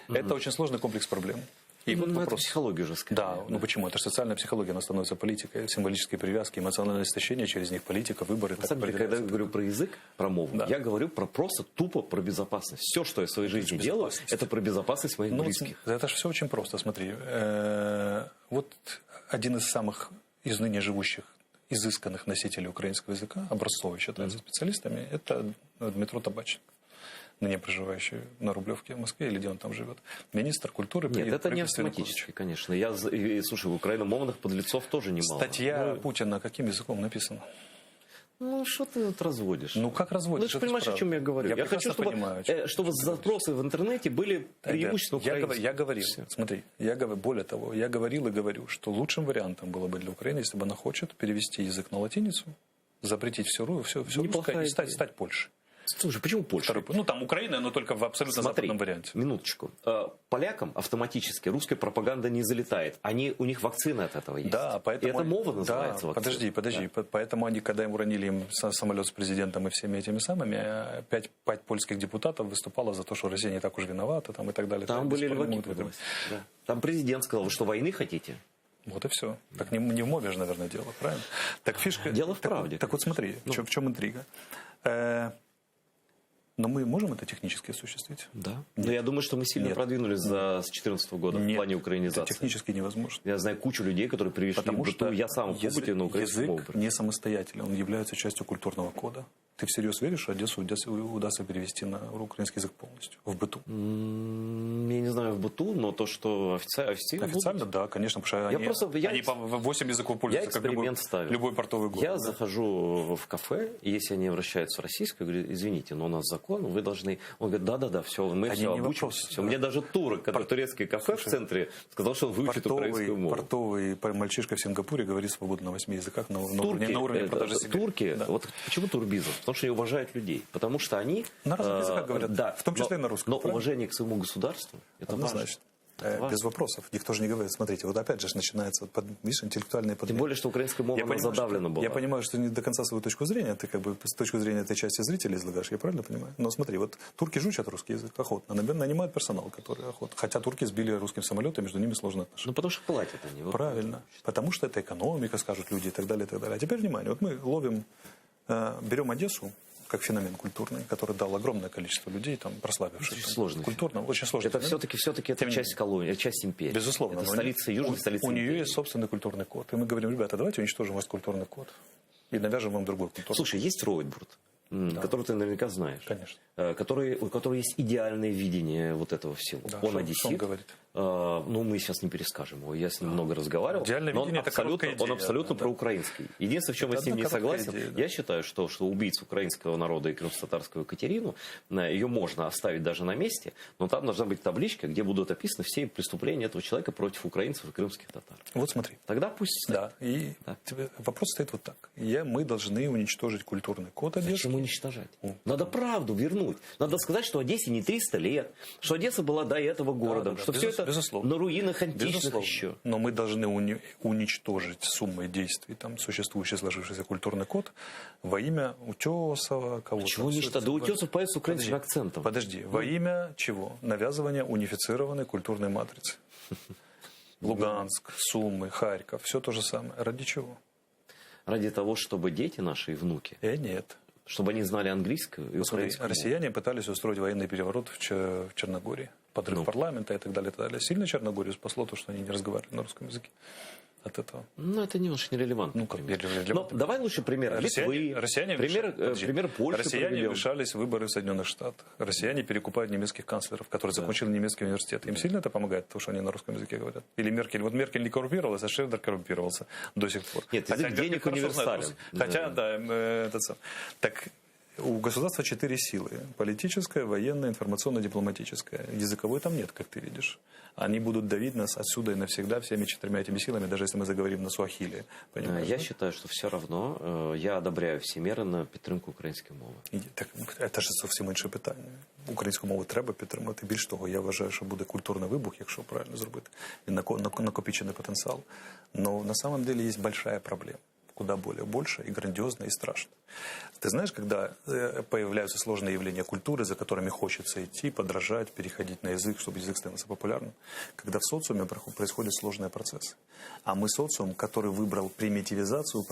Это очень сложный комплекс проблем. И вот вопрос. Это психология уже скорее. Да, ну почему? Это же социальная психология, она становится политикой, символические привязки, эмоциональное истощение, через них политика, выборы. На самом деле, когда я говорю про язык, про мову, я говорю просто тупо про безопасность. Все, что я в своей жизни делаю, это про безопасность моих близких. Это же все очень просто, смотри. Вот один из самых из ныне живущих изысканных носителей украинского языка, образцовый считается специалистами, это Дмитро Табаченко, ныне проживающий на Рублевке в Москве, или где он там живет. Министр культуры. Нет, это не автоматически, конечно. Слушай, в украиномовных подлецов тоже немало. Статья Путина каким языком написана? Ну, что ты тут разводишь? Ну, как разводишь? Ну, ты понимаешь, о чем я говорю? Я хочу, чтобы запросы в интернете были преимущественно украинские. Я говорил, смотри, более того, я говорил и говорю, что лучшим вариантом было бы для Украины, если бы она хочет перевести язык на латиницу, запретить все русское и стать Польшей. Слушай, почему Польша? Ну, там Украина, но только в абсолютно западном варианте. Минуточку. Полякам автоматически русская пропаганда не залетает. У них вакцина от этого есть. Да, поэтому... И это мова называется вакцина. Подожди. Да. Поэтому они, когда им уронили самолет с президентом и всеми этими самыми, 5 польских депутатов выступало за то, что Россия не так уж виновата, там, и так далее. Там были леваки. Да. Там президент сказал, вы что, войны хотите? Вот и все. Так не в мове же, наверное, дело, правильно? Так фишка... Дело в правде. Так вот смотри, в чем интрига. Но мы можем это технически осуществить? Да. Но я думаю, что мы сильно продвинулись с 2014 года в плане украинизации. Это технически невозможно. Я знаю кучу людей, которые перешли в БТУ. Я сам в опыте на украинском мове. Язык не самостоятельный, он является частью культурного кода. Ты всерьез веришь, что Одессу удастся перевести на украинский язык полностью? В быту? Я не знаю, в быту, но то, что официально, да, конечно, потому что они по 8 языков пользуются, как любой портовый город. Я захожу в кафе, и если они обращаются в российское, я говорю, извините, но у нас закон, вы должны... Он говорит, да, все, мы все обучимся. Все. Мне даже турок, который турецкое кафе в центре, сказал, что он выучит украинскую мову. Портовый мальчишка в Сингапуре говорит свободно на 8 языках на уровне продажи сигарет. Турки, вот почему турбизм? Потому что они уважают людей. Потому что они... На разных языках говорят, да, в том числе и на русском. Но уважение к своему государству, это важно. Без вопросов. Никто же не говорит. Смотрите, вот опять же начинается, видишь, интеллектуальные подмены. Тем более, что украинская мова, она задавлена была. Я понимаю, что не до конца свою точку зрения, ты как бы с точки зрения этой части зрителей излагаешь, я правильно понимаю? Но смотри, вот турки жучат русский язык охотно, нанимают персонал, который охотно. Хотя турки сбили русским самолетом, между ними сложные отношения. Ну, потому что платят они. Правильно. Потому что это экономика, скажут люди, и так далее, и так далее. А теперь внимание, вот мы берем Одессу, как феномен культурный, который дал огромное количество людей, там, прославившихся. Очень сложный. Культурно, очень сложный. Это все-таки это часть колонии, часть империи. Безусловно. Это столица Южной, столица империи. У нее есть собственный культурный код. И мы говорим, ребята, давайте уничтожим ваш культурный код. И навяжем вам другой культурный код. Слушай, есть Ройтбурд, который ты наверняка знаешь. Конечно. У которого есть идеальное видение вот этого всего. Да, он одессит. Что он говорит? Ну, мы сейчас не перескажем его. Я с ним много разговаривал. Но он абсолютно проукраинский. Единственное, в чем я с ним не согласен, я считаю, что убийцу украинского народа и крымско-татарскую Катерину, ее можно оставить даже на месте, но там должна быть табличка, где будут описаны все преступления этого человека против украинцев и крымских татар. Вот смотри. Тогда пусть... Да. И вопрос стоит вот так. Мы должны уничтожить культурный код Одессы. Зачем уничтожать? Надо правду вернуть. Надо сказать, что Одессе не 300 лет, что Одесса была до этого городом, что все это на руинах античных еще. Но мы должны уничтожить суммой действий там существующий сложившийся культурный код во имя Утесова, кого-то. Чего уничтожать? Да Утесов поет с украинским акцентом. Подожди, во имя чего? Навязывания унифицированной культурной матрицы. Луганск, Сумы, Харьков, все то же самое. Ради чего? Ради того, чтобы дети наши и внуки... Нет. Чтобы они знали английскую и украинскую. Россияне пытались устроить военный переворот в Черногории. Подрыв парламента и так далее, и так далее. Сильно Черногорию спасло то, что они не разговаривали на русском языке от этого? Ну, это немножко нерелевантно. Ну, как нерелевантно. Но давай лучше пример Литвы, пример Польши. Россияне вмешались в выборы в Соединенных Штатах. Россияне перекупают немецких канцлеров, которые закончили немецкий университет. Им сильно это помогает, то, что они на русском языке говорят? Или Меркель? Вот Меркель не коррумпировалась, а Шредер коррумпировался до сих пор. Нет, денег универсален. Хотя, да, этот сам. Так, у государства 4 силы. Политическая, военная, информационно-дипломатическая. Языковой там нет, как ты видишь. Они будут давить нас отсюда и навсегда всеми 4 этими силами, даже если мы заговорим на суахилі. Я считаю, что все равно я одобряю всі міри на підтримку української мови. Так, це ж зовсім інше питання. Українську мову треба підтримати. Більш того, я вважаю, що буде культурний вибух, якщо правильно зробити. І накопичений потенціал. Но на самом деле есть большая проблема. куда более большее и грандиозное и страшное. Ты знаешь, когда появляются сложные явления культуры, за которыми хочется идти, подражать, переходить на язык, чтобы язык становился популярным, когда в социуме происходят сложные процессы. А мы социум, который выбрал примитивизацию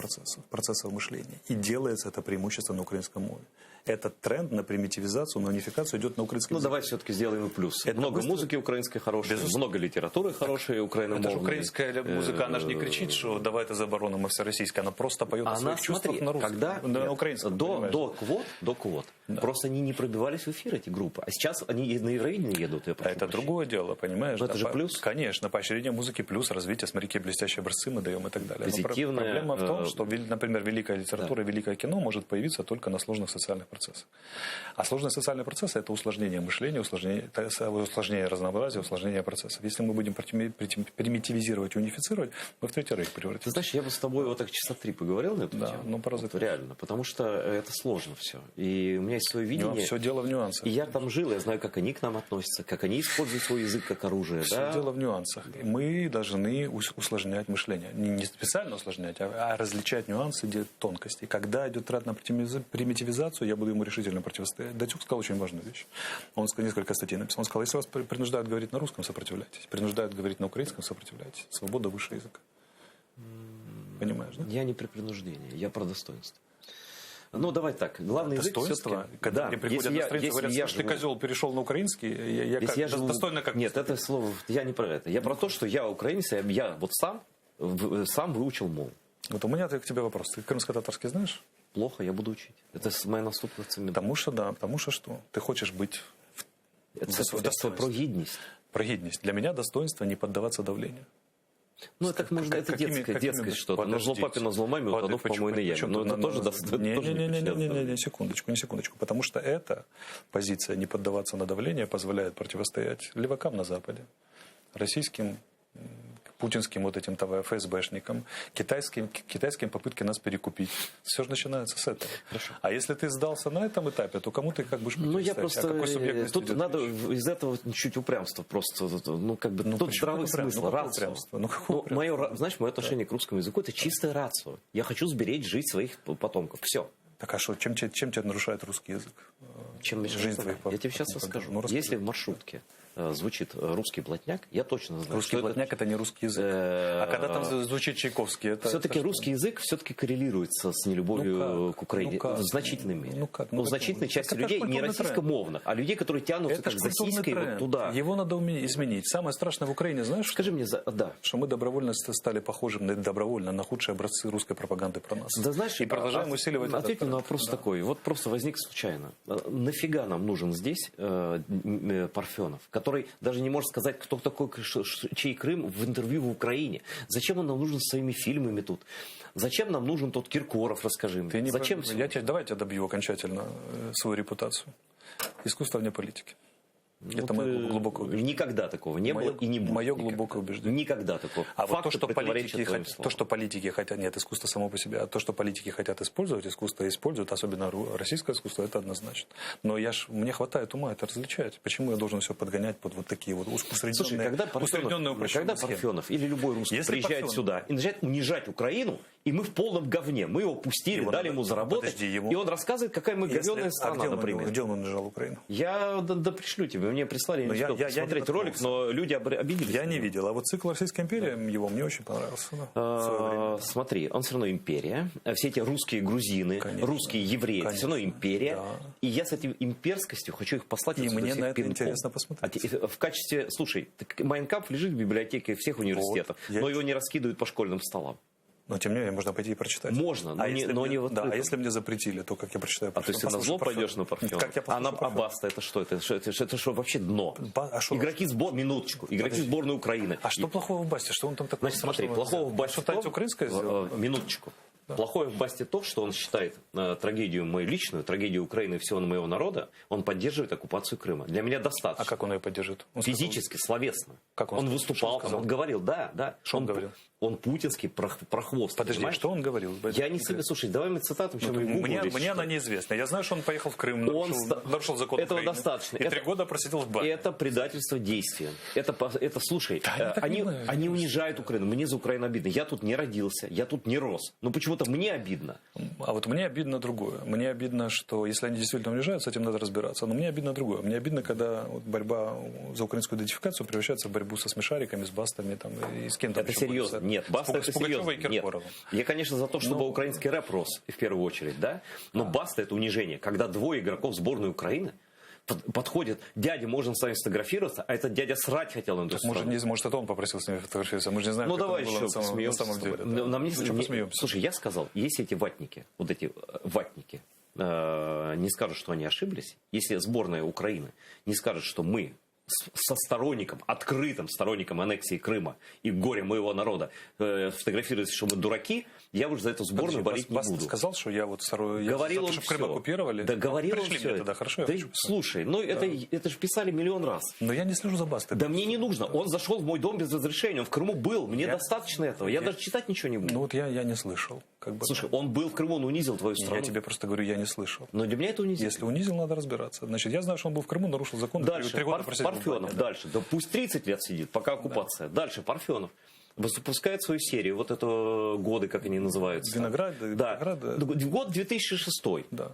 процессов мышления, и делается это преимущественно на украинском мове. Этот тренд на примитивизацию, на унификацию идет на украинском языке. Ну, давай все-таки сделаем и плюс. Это много музыки украинской хорошей, много литературы хорошей украиномовной. Это же украинская музыка, она же не кричит, что давай это забороним, мы всероссийская. Она просто поет о своих чувствах на русском. Когда, на украинском. До квот, да. Просто они не пробивались в эфир, эти группы. А сейчас они на Евровидение едут. Это другое дело, понимаешь? Но это же плюс. Конечно, поощрение музыки плюс, развитие, смотри, какие блестящие образцы мы даем и так далее. Позитивная, проблема в том, что, например, великая литература, великое кино может появиться только на сложных социальных процессах. А сложные социальные процессы – это усложнение мышления, усложнение разнообразия, усложнение процессов. Если мы будем примитивизировать и унифицировать, мы в третий рейх превратимся. Ты знаешь, я бы с тобой вот так часа 3 поговорил на эту тему. Ну, вот, реально, потому что это сложно все. И у меня есть свое видение. Все дело в нюансах. И я там жил, я знаю, как они к нам относятся, как они используют свой язык как оружие. Все дело в нюансах. Мы должны усложнять мышление. Не специально усложнять, а различать нюансы, тонкости. Когда идет тренд на примитивизацию, я буду ему решительно противостоять. Датюк сказал очень важную вещь. Он несколько статей написал. Он сказал, если вас принуждают говорить на русском, сопротивляйтесь. Принуждают говорить на украинском, сопротивляйтесь. Свобода выше языка. Понимаешь, да? Я не при принуждении, я про достоинство. Ну, давай так. Главное достоинство, когда мне приходят на страницу, говорят, что ты, козел, перешел на украинский, достойно как... Нет, это слово, я не про это. Я про то, что я украинец, я вот сам выучил мову. Вот у меня к тебе вопрос. Ты крымско-татарский знаешь? Плохо, я буду учить. Это моя наступная цель. Потому что что? Ты хочешь быть это про гідність. Про гідність. Для меня достоинство не поддаваться давлению. Ну, это детское что-то. На зло папе, на зло маме, утонув в помойной яме. Но это тоже Не, секундочку. Потому что эта позиция не поддаваться на давление позволяет противостоять левакам на Западе, российским, путинским вот этим ФСБшникам, китайским попытки нас перекупить. Все же начинается с этого. Хорошо. А если ты сдался на этом этапе, то кому ты как будешь противостоять? Ну, я просто... Тут надо из этого чуть упрямства просто. Тут здравый смысл, рацио. Знаешь, мое отношение к русскому языку – это чистое рацио. Я хочу сберечь жизнь своих потомков. Все. Так а что, чем тебя нарушает русский язык? Чем жизнь твоих потомков? Я тебе сейчас расскажу. Если в маршрутке звучит русский блатняк, я точно знаю, русский блатняк это не русский язык. А когда там звучит Чайковский, это... Все-таки русский язык все-таки коррелируется с нелюбовью к Украине. В значительной мере. У значительной части людей, не российскомовных, а людей, которые тянутся как за сиськой вот туда. Его надо изменить. Самое страшное в Украине, знаешь? Скажи мне, да. Что мы добровольно стали похожи на худшие образцы русской пропаганды про нас. Да знаешь, и продолжаем усиливать это. Ответь на вопрос такой. Вот просто возник случайно. Нафига нам нужен здесь Парфенов, который даже не может сказать, кто такой, чей Крым в интервью в Украине. Зачем он нам нужен своими фильмами тут? Зачем нам нужен тот Киркоров, расскажи мне. Зачем? Давай я добью окончательно свою репутацию. Искусство вне политики. Это мое глубокое убеждение. Никогда такого не было и не будет. Мое глубокое убеждение. Никогда такого. А вот то, что политики хотят, нет, искусство само по себе, а то, что политики хотят использовать, искусство используют, особенно российское искусство, это однозначно. Но мне хватает ума это различать. Почему я должен все подгонять под вот такие вот усредненные когда Парфенов или любой русский приезжает сюда и начинает унижать Украину, и мы в полном говне. Мы его пустили, дали ему заработать, и он рассказывает, какая мы говенная страна, например. Где он унижал Украину? Я пришлю тебе. Мне прислали, я не успел посмотреть ролик, но люди обиделись. Я не видел. А вот цикл «Российская империя» его мне очень понравился. Смотри, он все равно империя. Все эти русские грузины, русские евреи, это все равно империя. Да. И я с этой имперскостью хочу их послать. И мне на это интересно посмотреть. В качестве, слушай, Майн Кампф лежит в библиотеке всех университетов, но его не раскидывают по школьным столам. Но тем не менее можно пойти и прочитать. Можно, но не вот. Да, а если мне запретили, то как я прочитаю? А то есть ты на зло пойдешь на Парфенова? А Баста это что? Это что вообще дно? Игроки сборной Украины. А что плохого в Басте? Что он там такой? Значит, смотри, плохого в Басте. Что-то украинское сделал? Минуточку. Да. Плохое в Басте то, что он считает трагедию мою личную, трагедию Украины и всего моего народа, он поддерживает оккупацию Крыма. Для меня достаточно. А как он ее поддерживает? Физически, словесно. Как он выступал, он говорил, да. Что он говорил? Он путинский прохвост. Подожди, понимаешь? Что он говорил? Я не себе, слушай, давай мы цитату. Мне она неизвестна. Я знаю, что он поехал в Крым, нарушил закон Этого Украины. Достаточно. И 3 года просидел в бане. Это предательство действия. Это слушай, они унижают Украину. Мне за Украину обидно. Я тут не родился, я тут не рос. Ну почему почему-то мне обидно. А вот мне обидно другое. Мне обидно, что если они действительно унижают, с этим надо разбираться. Но мне обидно другое. Мне обидно, когда вот борьба за украинскую идентификацию превращается в борьбу со смешариками, с бастами там, и с кем-то. Это серьезно. Нет, баста это серьезно. Нет. Я, конечно, за то, чтобы украинский рэп рос, в первую очередь, да? Но баста это унижение. Когда двое игроков сборной Украины подходит, дядя, можно с вами сфотографироваться, а этот дядя срать хотел на эту страну. Может, это он попросил с ними фотографироваться, мы же не знаем, как давай это было на самом деле. Да. Слушай, я сказал, если эти ватники, не скажут, что они ошиблись, если сборная Украины не скажет, что мы со сторонником, открытым сторонником аннексии Крыма и горя моего народа фотографируется, что мы дураки, я уже за эту сборную болеть не буду. Сказал, что я вот говорил он что Крым оккупировали. Да, говорил он все. Тогда, хорошо, да, слушай, это же писали миллион раз. Но я не слежу за Бастой. Да мне не нужно. Он зашел в мой дом без разрешения. Он в Крыму был. Мне достаточно этого. Я даже читать ничего не буду. Ну вот я не слышал. Слушай, он был в Крыму, он унизил твою страну. Я тебе просто говорю, я не слышал. Но для меня это унизил. Если унизил, надо разбираться. Значит, я знаю, что он был в Крыму, нарушил закон. Дальше, Парфенов, дальше. Да пусть 30 лет сидит, пока оккупация. Да. Дальше, Парфенов запускает свою серию, вот это годы, как они называются. Виноград. Год 2006. Да.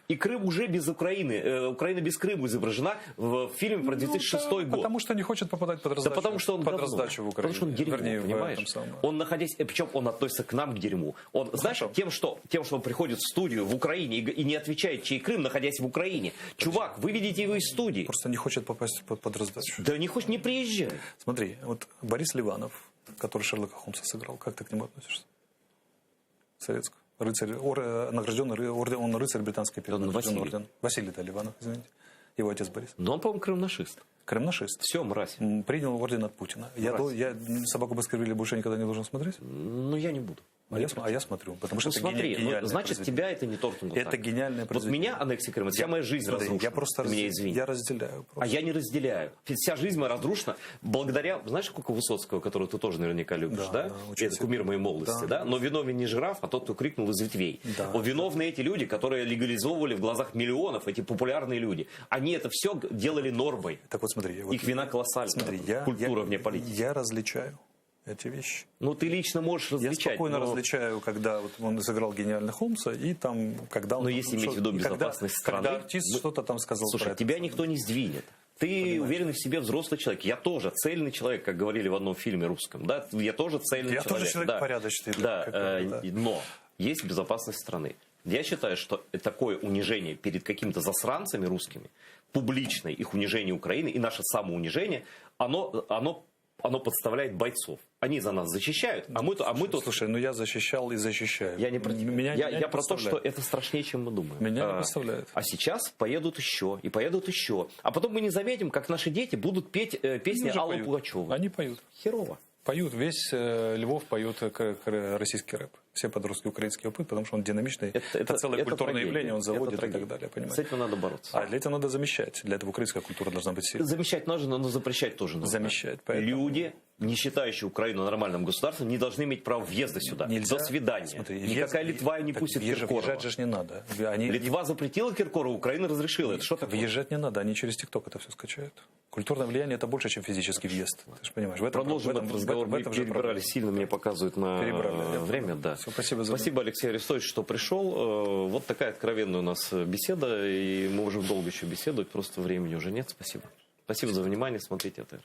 И Крым уже без Украины, Украина без Крыма изображена в фильме про 2006 год. Потому что не хочет попадать под раздачу. Да потому что он под раздачу в Украине. Потому что он дерьмо, понимаешь? Он находясь, причем он относится к нам к дерьму. Он, знаешь, тем, что он приходит в студию в Украине и не отвечает, чей Крым, находясь в Украине. Чувак, выведите его из студии. Просто не хочет попасть под раздачу. Да не хочет, не приезжай. Смотри, вот Борис Ливанов, который Шерлока Холмса сыграл, как ты к нему относишься? Советского. Рыцарь, награжденный он рыцарь британской империи. Василий Ливанов, извините. Его отец Борис. Но он, по-моему, крымнашист. Крымнашист. Все, мразь. Принял орден от Путина. Я «Собаку Баскервилля» больше никогда не должен смотреть? Ну, я не буду. А я смотрю, потому что смотри, значит, тебя это не торкнуло. Это гениальное произведение. Вот меня аннексия Крыма, вся моя жизнь разрушена. Я просто я разделяю. А я не разделяю. Вся жизнь моя разрушена благодаря, знаешь, сколько Высоцкого, которого ты тоже наверняка любишь, да? Это кумир моей молодости, да? Но виновен не жираф, а тот, кто крикнул из ветвей. Виновны эти люди, которые легализовывали в глазах миллионов, эти популярные люди. Они это все делали нормой. Так вот смотри. Их вина колоссальная. Смотри, культура вне политики. Я различаю эти вещи. Ну, ты лично можешь различать. Я спокойно различаю, когда вот он сыграл гениально Холмса, и там, когда он... Но если иметь в виду безопасность страны... Когда артист что-то там сказал. Слушай, тебя никто не сдвинет. Ты уверенный в себе взрослый человек. Я тоже цельный человек, как говорили в одном фильме русском. Да? Я тоже цельный человек. Я тоже человек порядочный. Да, но есть безопасность страны. Я считаю, что такое унижение перед какими-то засранцами русскими, публичное их унижение Украины и наше самоунижение, оно подставляет бойцов. Они за нас защищают, а мы тут... Слушай, я защищал и защищаю. Я не про тебя. Я про то, что это страшнее, чем мы думаем. Меня не представляет. А сейчас поедут еще, и поедут еще. А потом мы не заметим, как наши дети будут петь песни Аллы Пугачевой. Они поют. Херово. Поют. Весь Львов поют российский рэп. Все подростки украинские поют, потому что он динамичный. Это целое культурное явление, он заводит и так далее. Понимаете? С этим надо бороться. А для этого надо замещать. Для этого украинская культура должна быть сильной. Замещать нужно, но запрещать тоже нужно. Замещать. Люди, не считающие Украину нормальным государством, не должны иметь права въезда сюда. Нельзя. До свидания. Смотри, никакая Литва не пустит Киркорова. Въезжать же не надо. Литва запретила Киркорова, Украина разрешила. Это что такое? Въезжать не надо, они через ТикТок это все скачают. Культурное влияние это больше, чем физический въезд. Ты же понимаешь. Продолжим этот разговор. Мы перебрали сильно, мне показывают на время. Да. Все, спасибо Алексей Арестович, что пришел. Вот такая откровенная у нас беседа, и мы можем долго еще беседовать, просто времени уже нет. Спасибо. Спасибо за внимание, смотрите АТР.